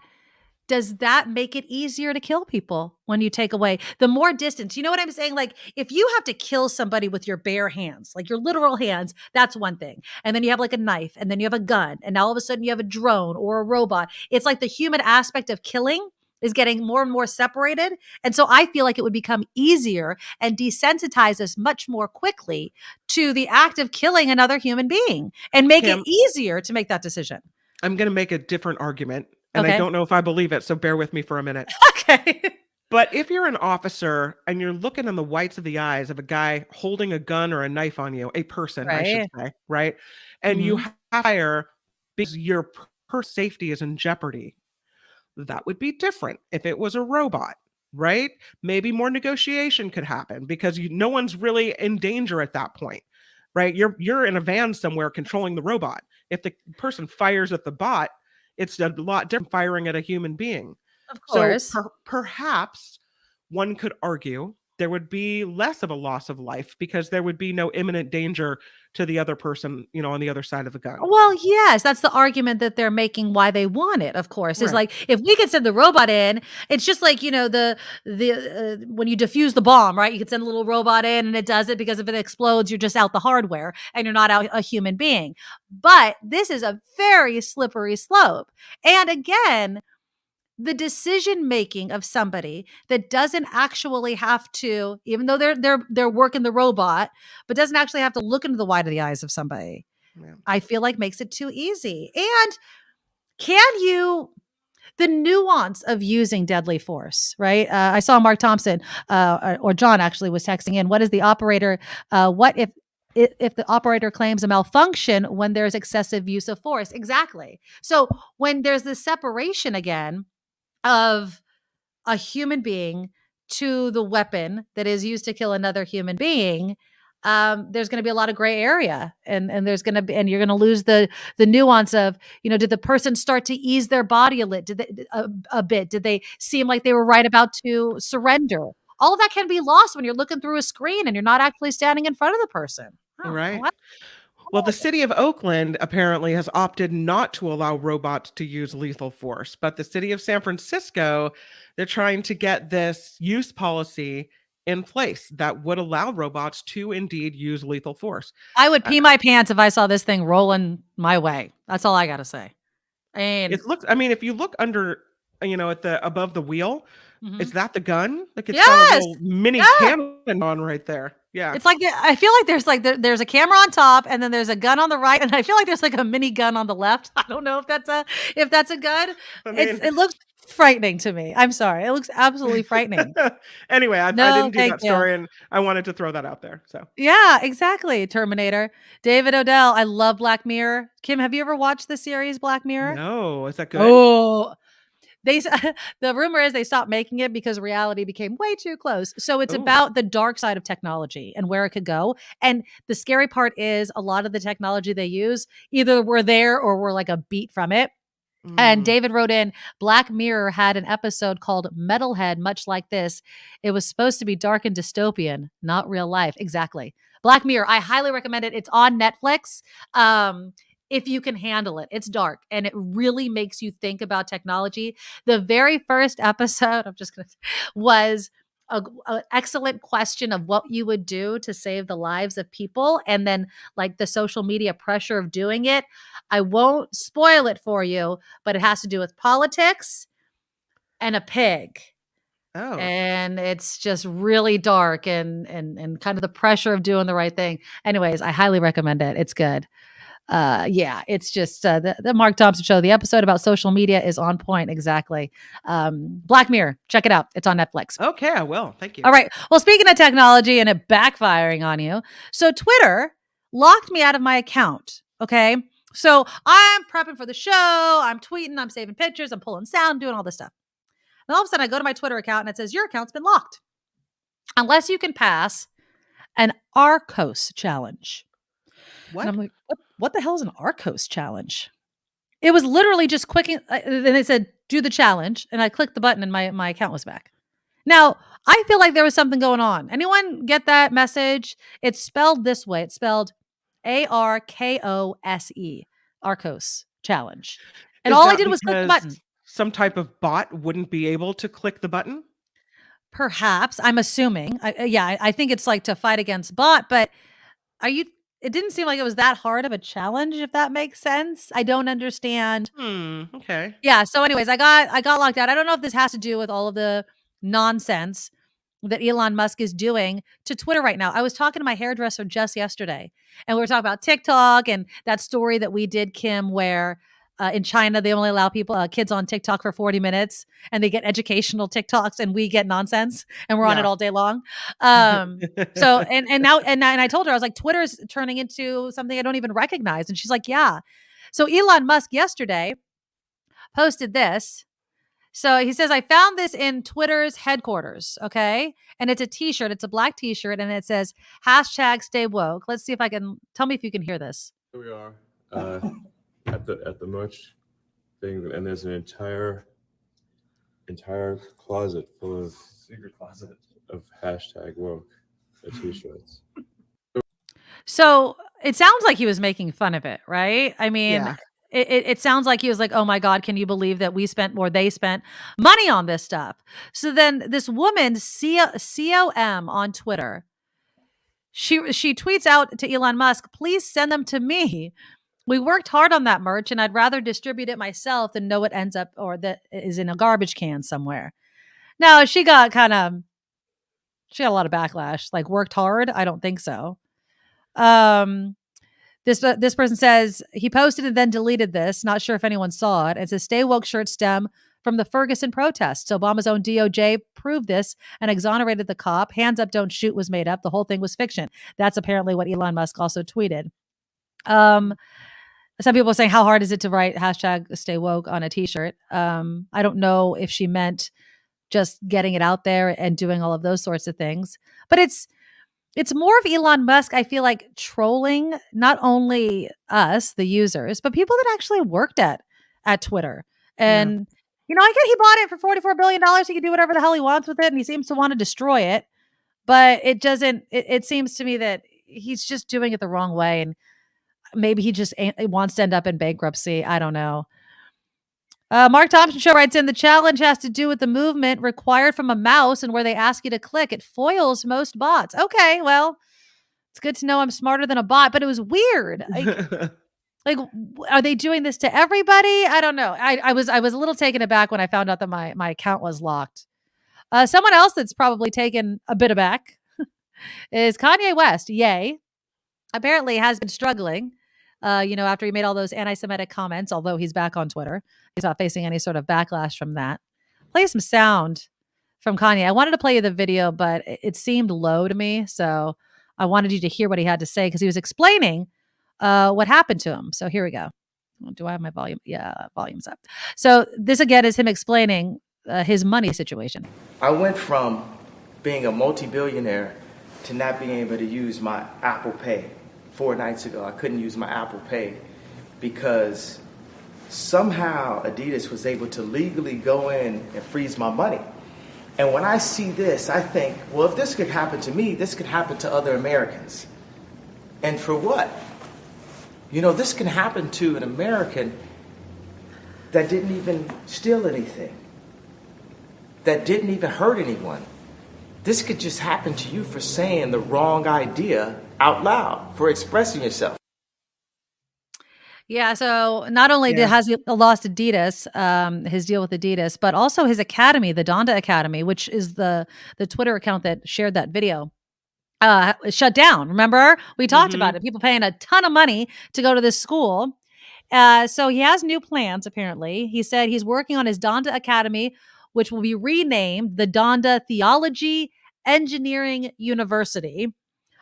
make it easier to kill people when you take away the more distance? You know what I'm saying? Like, if you have to kill somebody with your bare hands, like your literal hands, that's one thing. And then you have like a knife, and then you have a gun, and now all of a sudden you have a drone or a robot. It's like the human aspect of killing is getting more and more separated. And so I feel like it would become easier and desensitize us much more quickly to the act of killing another human being and make it easier to make that decision. I'm going to make a different argument, and I Okay. don't know if I believe it, so bear with me for a minute. Okay. But if you're an officer and you're looking in the whites of the eyes of a guy holding a gun or a knife on you, a person, I should say, right? And you hire because your safety is in jeopardy, that would be different if it was a robot, right? Maybe more negotiation could happen because no one's really in danger at that point, right? You're in a van somewhere controlling the robot. If the person fires at the bot, it's a lot different firing at a human being. Of course. So perhaps one could argue there would be less of a loss of life because there would be no imminent danger to the other person, on the other side of the gun. Well, yes, that's the argument that they're making why they want it, of course. Is like, if we could send the robot in, it's just like, the when you defuse the bomb, right? You could send a little robot in and it does it because if it explodes, you're just out the hardware and you're not out a human being. But this is a very slippery slope. And again, the decision making of somebody that doesn't actually have to, even though they're working the robot, but doesn't actually have to look into the white of the eyes of somebody, I feel like makes it too easy. And the nuance of using deadly force, right? I saw Mark Thompson, or John actually was texting in. What is the operator? What if the operator claims a malfunction when there's excessive use of force? Exactly. So when there's this separation again of a human being to the weapon that is used to kill another human being, there's going to be a lot of gray area, and there's going to be, and you're going to lose the nuance of, did the person start to ease their body a bit? Did they seem like they were right about to surrender? All of that can be lost when you're looking through a screen and you're not actually standing in front of the person. Right. Well, the city of Oakland apparently has opted not to allow robots to use lethal force, but the city of San Francisco, they're trying to get this use policy in place that would allow robots to indeed use lethal force. I would pee my pants if I saw this thing rolling my way. That's all I got to say. If you look under, at the above the wheel, is that the gun? Like it's yes! got a little mini cannon on right there. Yeah. It's like, I feel like there's a camera on top and then there's a gun on the right. And I feel like there's like a mini gun on the left. I don't know if that's a gun. It looks frightening to me. I'm sorry. It looks absolutely frightening. Anyway, I didn't do that story and I wanted to throw that out there. So yeah, exactly. Terminator. David Odell. I love Black Mirror. Kim, have you ever watched the series Black Mirror? No. Is that good? Oh, the rumor is they stopped making it because reality became way too close. So it's about the dark side of technology and where it could go. And the scary part is a lot of the technology they use either were there or were like a beat from it. And David wrote in, Black Mirror had an episode called Metalhead, much like this. It was supposed to be dark and dystopian, not real life. Exactly. Black Mirror. I highly recommend it. It's on Netflix. If you can handle it. It's dark and it really makes you think about technology. The very first episode, was an excellent question of what you would do to save the lives of people, and then like the social media pressure of doing it. I won't spoil it for you, but it has to do with politics and a pig. Oh. And it's just really dark and kind of the pressure of doing the right thing. Anyways, I highly recommend it. It's good. It's just the Mark Thompson show. The episode about social media is on point. Exactly. Black Mirror, check it out. It's on Netflix. Okay, I will. Thank you. All right. Well, speaking of technology and it backfiring on you, so Twitter locked me out of my account. Okay. So I'm prepping for the show. I'm tweeting. I'm saving pictures. I'm pulling sound, doing all this stuff. And all of a sudden I go to my Twitter account and it says, your account's been locked unless you can pass an Arcos challenge. What? And I'm like, what the hell is an Arcos challenge? It was literally just clicking. And they said, do the challenge. And I clicked the button and my account was back. Now, I feel like there was something going on. Anyone get that message? It's spelled this way. It's spelled ARKOSE, Arcos challenge. And Is all I that did was click the because button. some type of bot wouldn't be able to click the button? Perhaps, I'm assuming. I think it's like to fight against bot, but it didn't seem like it was that hard of a challenge, if that makes sense. I don't understand. Okay. Yeah, so anyways, I got locked out. I don't know if this has to do with all of the nonsense that Elon Musk is doing to Twitter right now. I was talking to my hairdresser just yesterday, and we were talking about TikTok and that story that we did, Kim, where in China they only allow kids on TikTok for 40 minutes, and they get educational TikToks, and we get nonsense, and we're on it all day long. So and I told her, I was like, Twitter's turning into something I don't even recognize, and she's like, yeah. So Elon Musk yesterday posted this. So he says, I found this in Twitter's headquarters. Okay. And it's a t-shirt. It's a black t-shirt. And it says #stay woke. Let's see if tell me if you can hear this. Here we are at the merch thing. And there's an entire closet full of secret closet of #woke t-shirts. So it sounds like he was making fun of it, right? I mean, Yeah. It sounds like he was like, oh my God, can you believe that they spent money on this stuff? So then this woman, COM on Twitter, she tweets out to Elon Musk, please send them to me. We worked hard on that merch, and I'd rather distribute it myself than know it ends up or that is in a garbage can somewhere. Now, she got a lot of backlash. Like, worked hard? I don't think so. This person says he posted and then deleted this. Not sure if anyone saw it. It says "Stay Woke" shirt stem from the Ferguson protests. Obama's own DOJ proved this and exonerated the cop. Hands up, don't shoot was made up. The whole thing was fiction. That's apparently what Elon Musk also tweeted. Some people are saying, how hard is it to write #stay woke on a t-shirt? I don't know if she meant just getting it out there and doing all of those sorts of things, but it's more of Elon Musk, I feel like, trolling not only us, the users, but people that actually worked at Twitter. And, I get he bought it for $44 billion. He can do whatever the hell he wants with it. And he seems to want to destroy it. But it seems to me that he's just doing it the wrong way. And maybe he just wants to end up in bankruptcy. I don't know. Mark Thompson Show writes in, the challenge has to do with the movement required from a mouse and where they ask you to click. It foils most bots. Okay, well, it's good to know I'm smarter than a bot, but it was weird. Like, are they doing this to everybody? I don't know. I was a little taken aback when I found out that my account was locked. Someone else that's probably taken a bit aback is Kanye West. Yay. Apparently has been struggling. After he made all those anti-Semitic comments, although he's back on Twitter, he's not facing any sort of backlash from that. Play some sound from Kanye. I wanted to play you the video, but it seemed low to me. So I wanted you to hear what he had to say because he was explaining what happened to him. So here we go. Do I have my volume? Yeah, volume's up. So this again is him explaining his money situation. I went from being a multi-billionaire to not being able to use my Apple Pay. 4 nights ago, I couldn't use my Apple Pay because somehow Adidas was able to legally go in and freeze my money. And when I see this, I think, well, if this could happen to me, this could happen to other Americans. And for what? This can happen to an American that didn't even steal anything, that didn't even hurt anyone. This could just happen to you for saying the wrong idea out loud, for expressing yourself. Yeah, so not only has he lost Adidas, his deal with Adidas, but also his academy, the Donda Academy, which is the Twitter account that shared that video, shut down. Remember? We talked about it. People paying a ton of money to go to this school. So he has new plans, apparently. He said he's working on his Donda Academy, which will be renamed the Donda Theology Engineering University.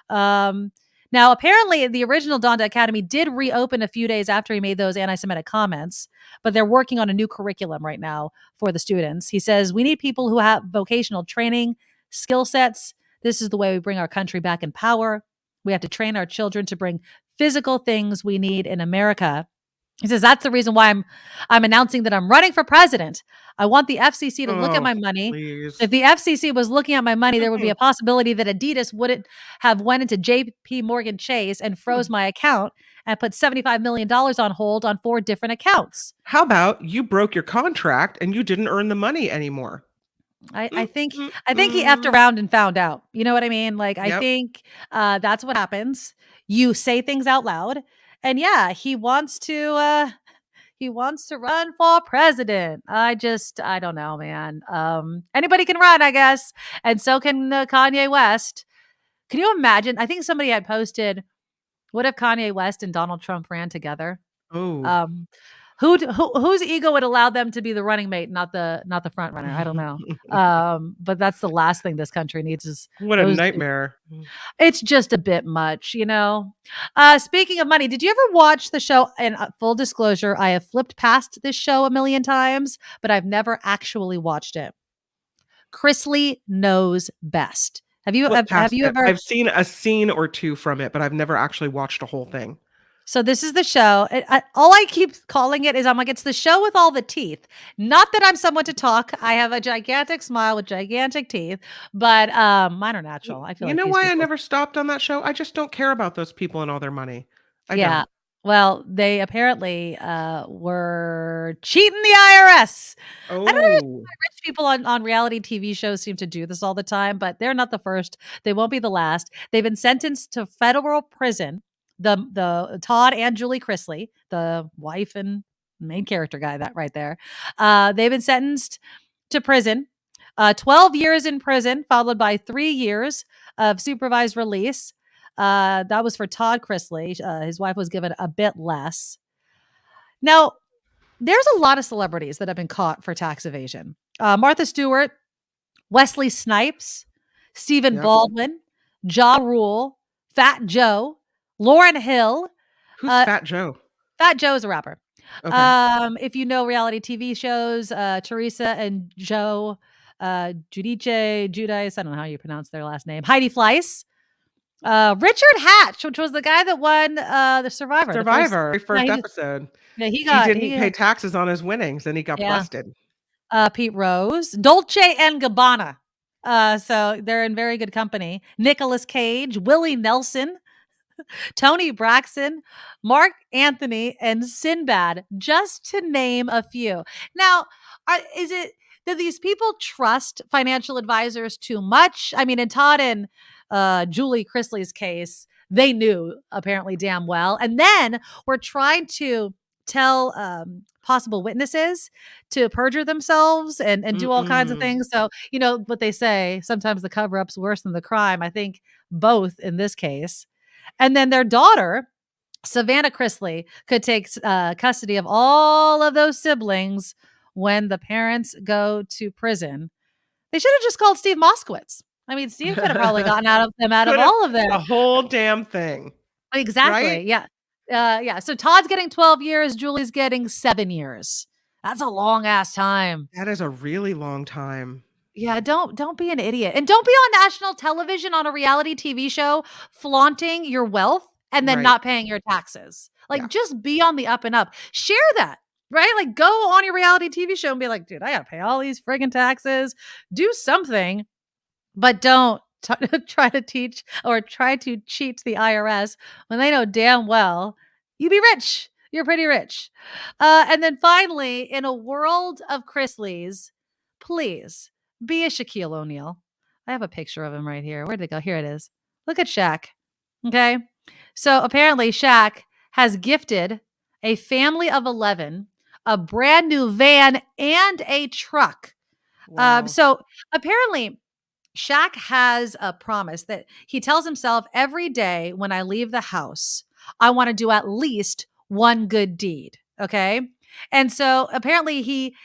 Now, apparently, the original Donda Academy did reopen a few days after he made those anti-Semitic comments, but they're working on a new curriculum right now for the students. He says, we need people who have vocational training, skill sets. This is the way we bring our country back in power. We have to train our children to bring physical things we need in America. He says, that's the reason why I'm announcing that I'm running for president. I want the FCC to look at my money. Please. If the FCC was looking at my money, there would be a possibility that Adidas wouldn't have went into JP Morgan Chase and froze my account and put $75 million on hold on 4 different accounts. How about you broke your contract and you didn't earn the money anymore? I think he effed around and found out. You know what I mean? Like, I think that's what happens. You say things out loud, and yeah, he wants to run for president. I don't know, man. Anybody can run, I guess, and so can Kanye West. Can you imagine? I think somebody had posted, "What if Kanye West and Donald Trump ran together?" Oh. Whose ego would allow them to be the running mate, not the front runner? I don't know. But that's the last thing this country needs is what a nightmare. It's just a bit much, you know. Speaking of money, did you ever watch the show? And full disclosure, I have flipped past this show a million times, but I've never actually watched it. Chrisley Knows Best. Have you ever? I've seen a scene or two from it, but I've never actually watched a whole thing. So this is the show. All I keep calling it is, I'm like, it's the show with all the teeth. Not that I'm someone to talk. I have a gigantic smile with gigantic teeth, but mine are natural. I feel you know why I never stopped on that show? I just don't care about those people and all their money. I don't. Well, they apparently were cheating the IRS. Oh. I don't know if rich people on reality TV shows seem to do this all the time, but they're not the first. They won't be the last. They've been sentenced to federal prison. The Todd and Julie Chrisley, the wife and main character guy, that right there. They've been sentenced to prison, 12 years in prison, followed by 3 years of supervised release. That was for Todd Chrisley. His wife was given a bit less. Now, there's a lot of celebrities that have been caught for tax evasion. Martha Stewart, Wesley Snipes, Stephen Baldwin, Ja Rule, Fat Joe, Lauryn Hill. Who's Fat Joe? Fat Joe's a rapper. Okay. If you know reality TV shows, Teresa and Joe, Judice, I don't know how you pronounce their last name, Heidi Fleiss, Richard Hatch, which was the guy that won the Survivor. First episode. Yeah, he didn't pay taxes on his winnings and he got busted. Pete Rose, Dolce and Gabbana. So they're in very good company. Nicolas Cage, Willie Nelson, Tony Braxton, Mark Anthony, and Sinbad, just to name a few. Now, is it that these people trust financial advisors too much? I mean, in Todd and Julie Chrisley's case, they knew apparently damn well. And then we're trying to tell possible witnesses to perjure themselves and do all kinds of things. So, you know what they say, sometimes the cover-up's worse than the crime. I think both in this case. And then their daughter, Savannah Chrisley, could take custody of all of those siblings when the parents go to prison. They should have just called Steve Moskowitz. I mean, Steve could have probably gotten out of all of them. The whole damn thing. Exactly. Right? Yeah. Yeah. So Todd's getting 12 years. Julie's getting 7 years. That's a long ass time. That is a really long time. Yeah, don't be an idiot. And don't be on national television on a reality TV show flaunting your wealth and then not paying your taxes. Like, just be on the up and up. Share that, right? Like, go on your reality TV show and be like, dude, I got to pay all these friggin' taxes. Do something, but don't try to cheat the IRS when they know damn well you be rich. You're pretty rich. And then finally, in a world of Chrisleys, please be a Shaquille O'Neal. I have a picture of him right here. Where did it go? Here it is. Look at Shaq. Okay. So apparently Shaq has gifted a family of 11 a brand new van and a truck. Wow. So apparently Shaq has a promise that he tells himself every day when I leave the house, I want to do at least one good deed. Okay. And so apparently he,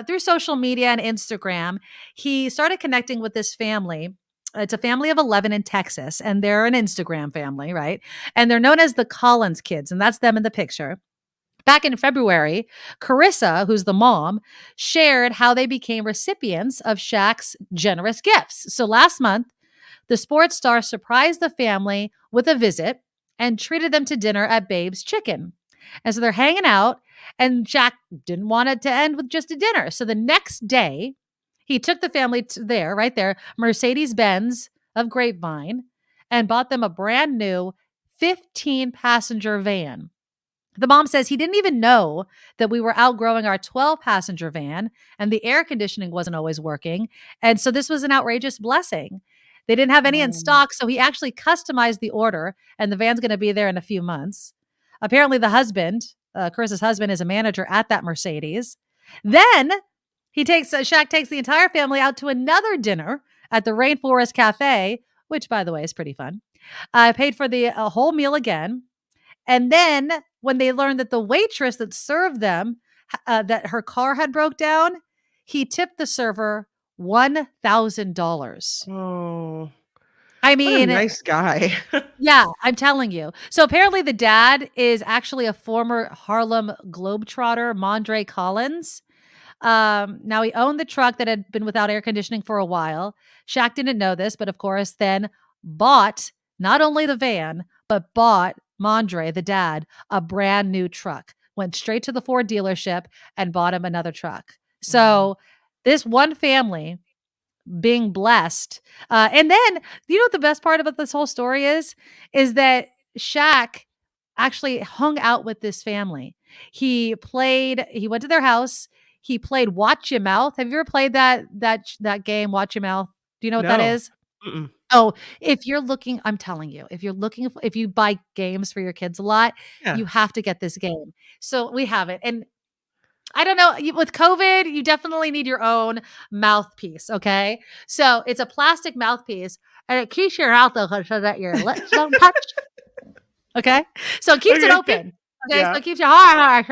through social media and Instagram, he started connecting with this family. It's a family of 11 in Texas, and they're an Instagram family, right? And they're known as the Collins kids, and that's them in the picture. Back in February, Carissa, who's the mom, shared how they became recipients of Shaq's generous gifts. So last month, the sports star surprised the family with a visit and treated them to dinner at Babe's Chicken. And so they're hanging out, and Jack didn't want it to end with just a dinner. So the next day, he took the family to right there, Mercedes-Benz of Grapevine, and bought them a brand new 15-passenger van. The mom says he didn't even know that we were outgrowing our 12-passenger van, and the air conditioning wasn't always working. And so this was an outrageous blessing. They didn't have any in stock, so he actually customized the order, and the van's going to be there in a few months. Apparently, the husband, Chris's husband, is a manager at that Mercedes. Then Shaq takes the entire family out to another dinner at the Rainforest Cafe, which, by the way, is pretty fun. Paid for the whole meal again. And then when they learned that the waitress that served them, that her car had broke down, he tipped the server $1,000. Oh, I mean, what a nice guy. Yeah, I'm telling you. So apparently the dad is actually a former Harlem Globetrotter, Mondre Collins. Now he owned the truck that had been without air conditioning for a while. Shaq didn't know this, but of course then bought not only the van, but bought Mondre, the dad, a brand new truck. Went straight to the Ford dealership and bought him another truck. So this one family being blessed. And then, you know what the best part about this whole story is that Shaq actually hung out with this family. He went to their house. He played Watch Your Mouth. Have you ever played that game, Watch Your Mouth? Do you know what that No. is? Mm-mm. Oh, if you're looking, I'm telling you, if you buy games for your kids a lot, Yeah. you have to get this game. So we have it. And I don't know, with COVID, you definitely need your own mouthpiece, okay? So it's a plastic mouthpiece, and it keeps your mouth open so that your lips don't touch. Okay? So it keeps it Okay. open. Okay, Yeah. so it keeps your heart,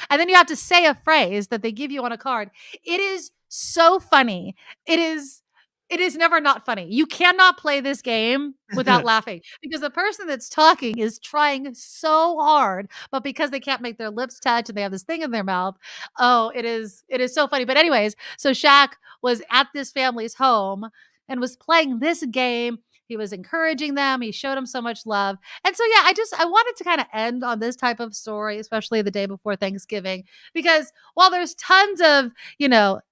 and then you have to say a phrase that they give you on a card. It is so funny. It is never not funny. You cannot play this game without laughing because the person that's talking is trying so hard, but because they can't make their lips touch and they have this thing in their mouth, it is so funny. But anyways, so Shaq was at this family's home and was playing this game. He was encouraging them. He showed them so much love. And so, yeah, I wanted to kind of end on this type of story, especially the day before Thanksgiving, because while there's tons of,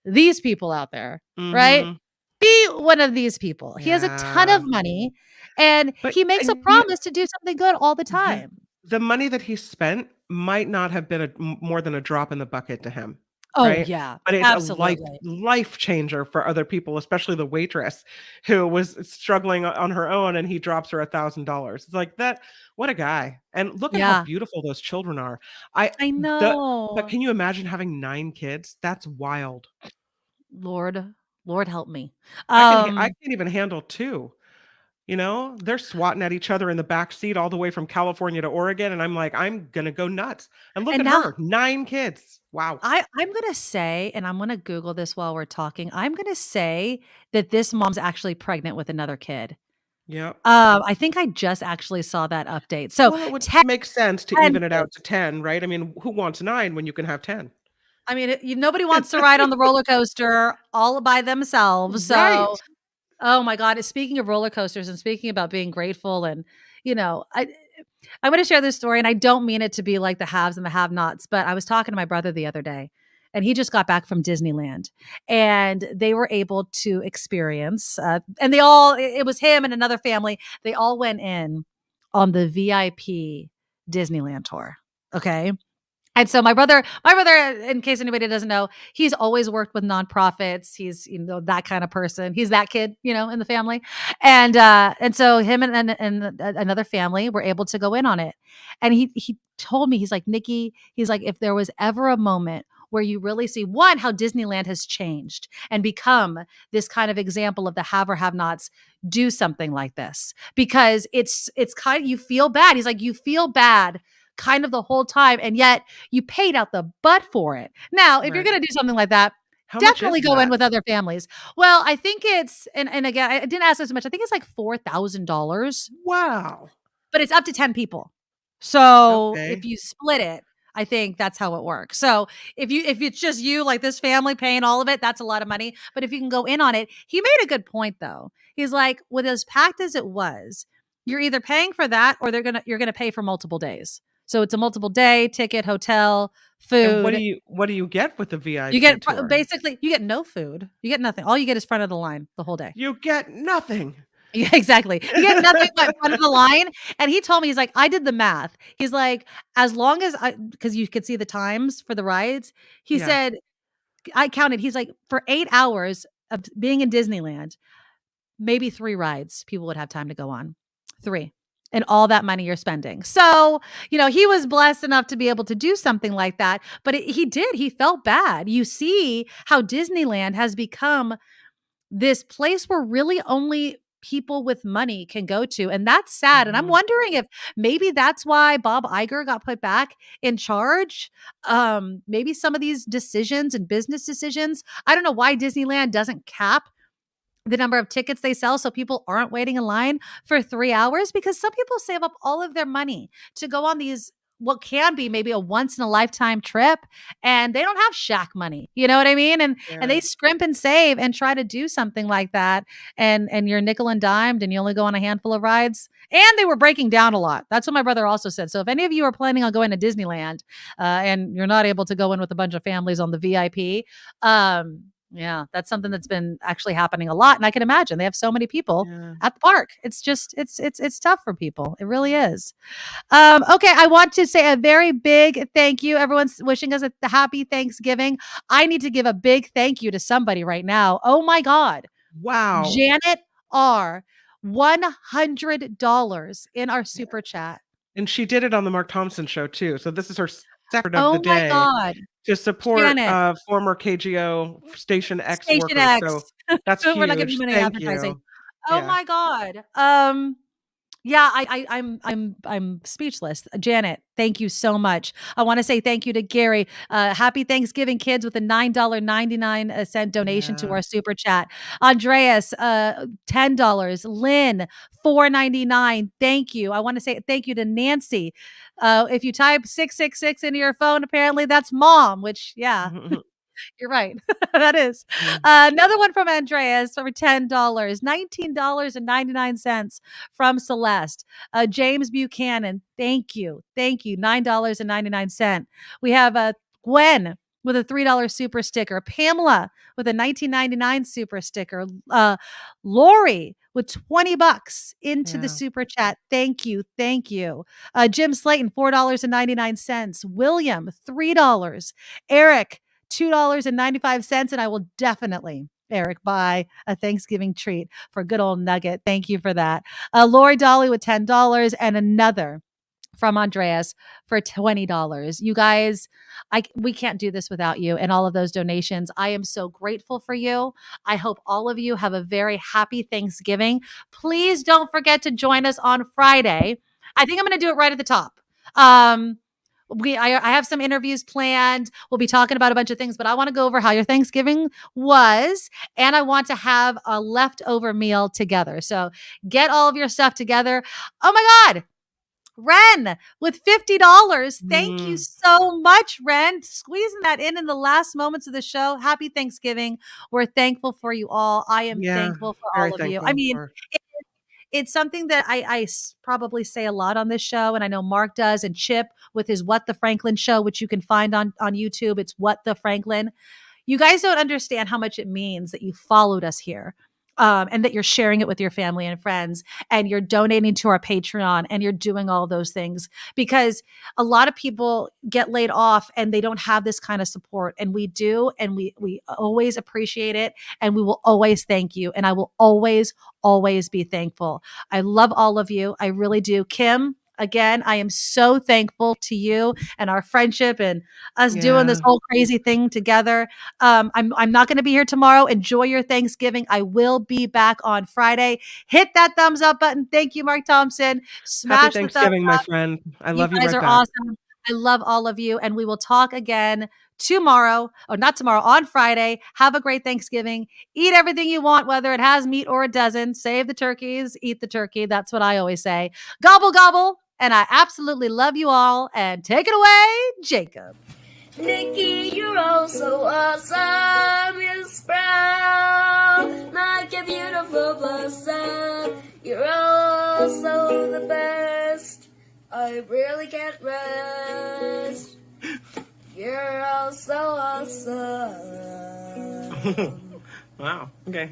these people out there, right? Mhm. Be one of these people. He has a ton Yeah. of money and he makes a and promise to do something good all the time. The money that he spent might not have been more than a drop in the bucket to him. Oh, Right? yeah, But it's a absolutely. life changer for other people, especially the waitress who was struggling on her own and he drops her $1,000. It's like that. What a guy. And look at how Yeah. beautiful those children are. I But know. can you imagine having 9 kids? That's wild. Lord help me. I can't even handle 2. They're swatting at each other in the back seat all the way from California to Oregon. And I'm like, I'm going to go nuts. And look And at now her, 9 kids. Wow. I'm going to say, and I'm going to Google this while we're talking. I'm going to say that this mom's actually pregnant with another kid. Yep. I think I just actually saw that update. So Well, it would 10 make sense to 10 even it out kids. to 10, right? I mean, who wants 9 when you can have 10? I mean, nobody wants to ride on the roller coaster all by themselves. So, Right. oh my God. Speaking of roller coasters and speaking about being grateful and, I'm going to share this story and I don't mean it to be like the haves and the have-nots, but I was talking to my brother the other day and he just got back from Disneyland and they were able to experience, and it was him and another family. They all went in on the VIP Disneyland tour. Okay. And so my brother, in case anybody doesn't know, he's always worked with nonprofits. He's, that kind of person. He's that kid, in the family. And so him and another family were able to go in on it. And he told me, he's like, Nikki, he's like, if there was ever a moment where you really see how Disneyland has changed and become this kind of example of the have or have nots, do something like this because it's kind of, you feel bad. He's like, you feel bad kind of the whole time, and yet you paid out the butt for it. Now, if you're going to do something like that, How much definitely is go in that? with other families. Well, I think it's, and again, I didn't ask this much. I think it's like $4,000, Wow. but it's up to 10 people. So Okay. if you split it, I think that's how it works. So if it's just you, like this family paying all of it, that's a lot of money. But if you can go in on it, he made a good point though. He's like, with as packed as it was, you're either paying for that or you're gonna pay for multiple days. So it's a multiple day ticket, hotel, And food. what do you get with the VIP You get tour? basically you get no food. You get nothing. All you get is front of the line the whole day. You get nothing. Yeah, exactly. You get nothing but front of the line. And he told me, he's like, I did the math. He's like, as long as because you could see the times for the rides, he Yeah. said, I counted. He's like, for 8 hours of being in Disneyland, maybe 3 rides people would have time to go on. 3. And all that money you're spending. So, he was blessed enough to be able to do something like that. But he did. He felt bad. You see how Disneyland has become this place where really only people with money can go to. And that's sad. And I'm wondering if maybe that's why Bob Iger got put back in charge. Maybe some of these decisions and business decisions, I don't know why Disneyland doesn't cap the number of tickets they sell so people aren't waiting in line for 3 hours, because some people save up all of their money to go on these what can be maybe a once in a lifetime trip, and they don't have shack money. You know what I mean? And they scrimp and save and try to do something like that. And you're nickel and dimed and you only go on a handful of rides. And they were breaking down a lot. That's what my brother also said. So if any of you are planning on going to Disneyland and you're not able to go in with a bunch of families on the VIP, yeah, that's something that's been actually happening a lot. And I can imagine they have so many people at the park. It's just, it's tough for people. It really is. Okay. I want to say a very big thank you. Everyone's wishing us a happy Thanksgiving. I need to give a big thank you to somebody right now. Oh my God. Wow. Janet R. $100 in our super chat. And she did it on the Mark Thompson show too. So this is her second of Oh the my day. God. To support Janet. former KGO Station X Station workers. X. So that's huge. We're not giving you any Thank advertising. you. Oh my God. Yeah, I'm speechless. Janet, thank you so much. I want to say thank you to Gary. Happy Thanksgiving, kids, with a $9.99 donation to our super chat. Andreas, $10. Lynn, $4.99. Thank you. I want to say thank you to Nancy. If you type 666 into your phone, apparently that's mom, which you're right. That is. Another one from Andreas for $10. $19.99 from Celeste. James Buchanan. Thank you. Thank you. $9.99. We have Gwen with a $3 super sticker. Pamela with a $19.99 super sticker. Lori with $20 into the super chat. Thank you. Thank you. Jim Slayton, $4.99. William, $3. Eric, $2.95. And I will definitely, Eric, buy a Thanksgiving treat for good old Nugget. Thank you for that. Lori Dolly with $10 and another from Andreas for $20. You guys, we can't do this without you and all of those donations. I am so grateful for you. I hope all of you have a very happy Thanksgiving. Please don't forget to join us on Friday. I think I'm going to do it right at the top. I have some interviews planned. We'll be talking about a bunch of things, but I want to go over how your Thanksgiving was, and I want to have a leftover meal together. So get all of your stuff together. Oh my God. Ren with $50. Thank you so much, Ren. Squeezing that in the last moments of the show. Happy Thanksgiving. We're thankful for you all. I am thankful for all of you. I mean, it's something that I probably say a lot on this show, and I know Mark does, and Chip with his What the Franklin show, which you can find on YouTube. It's What the Franklin. You guys don't understand how much it means that you followed us here. And that you're sharing it with your family and friends, and you're donating to our Patreon, and you're doing all those things, because a lot of people get laid off and they don't have this kind of support, and we do, and we always appreciate it, and we will always thank you, and I will always be thankful. I love all of you. I really do. Kim, again, I am so thankful to you and our friendship and us doing this whole crazy thing together. I'm not going to be here tomorrow. Enjoy your Thanksgiving. I will be back on Friday. Hit that thumbs up button. Thank you, Mark Thompson. Smash Happy the thumbs Thanksgiving, my up. friend. I love you guys right are back. awesome. I love all of you, and we will talk again tomorrow, or not tomorrow, on Friday. Have a great Thanksgiving. Eat everything you want, whether it has meat or it doesn't. Save the turkeys, eat the turkey. That's what I always say. Gobble, gobble. And I absolutely love you all. And take it away, Jacob. Nikki, you're oh so awesome. You sprout like a beautiful blossom. You're also the best. I really can't rest. You're all so awesome. Wow. Okay.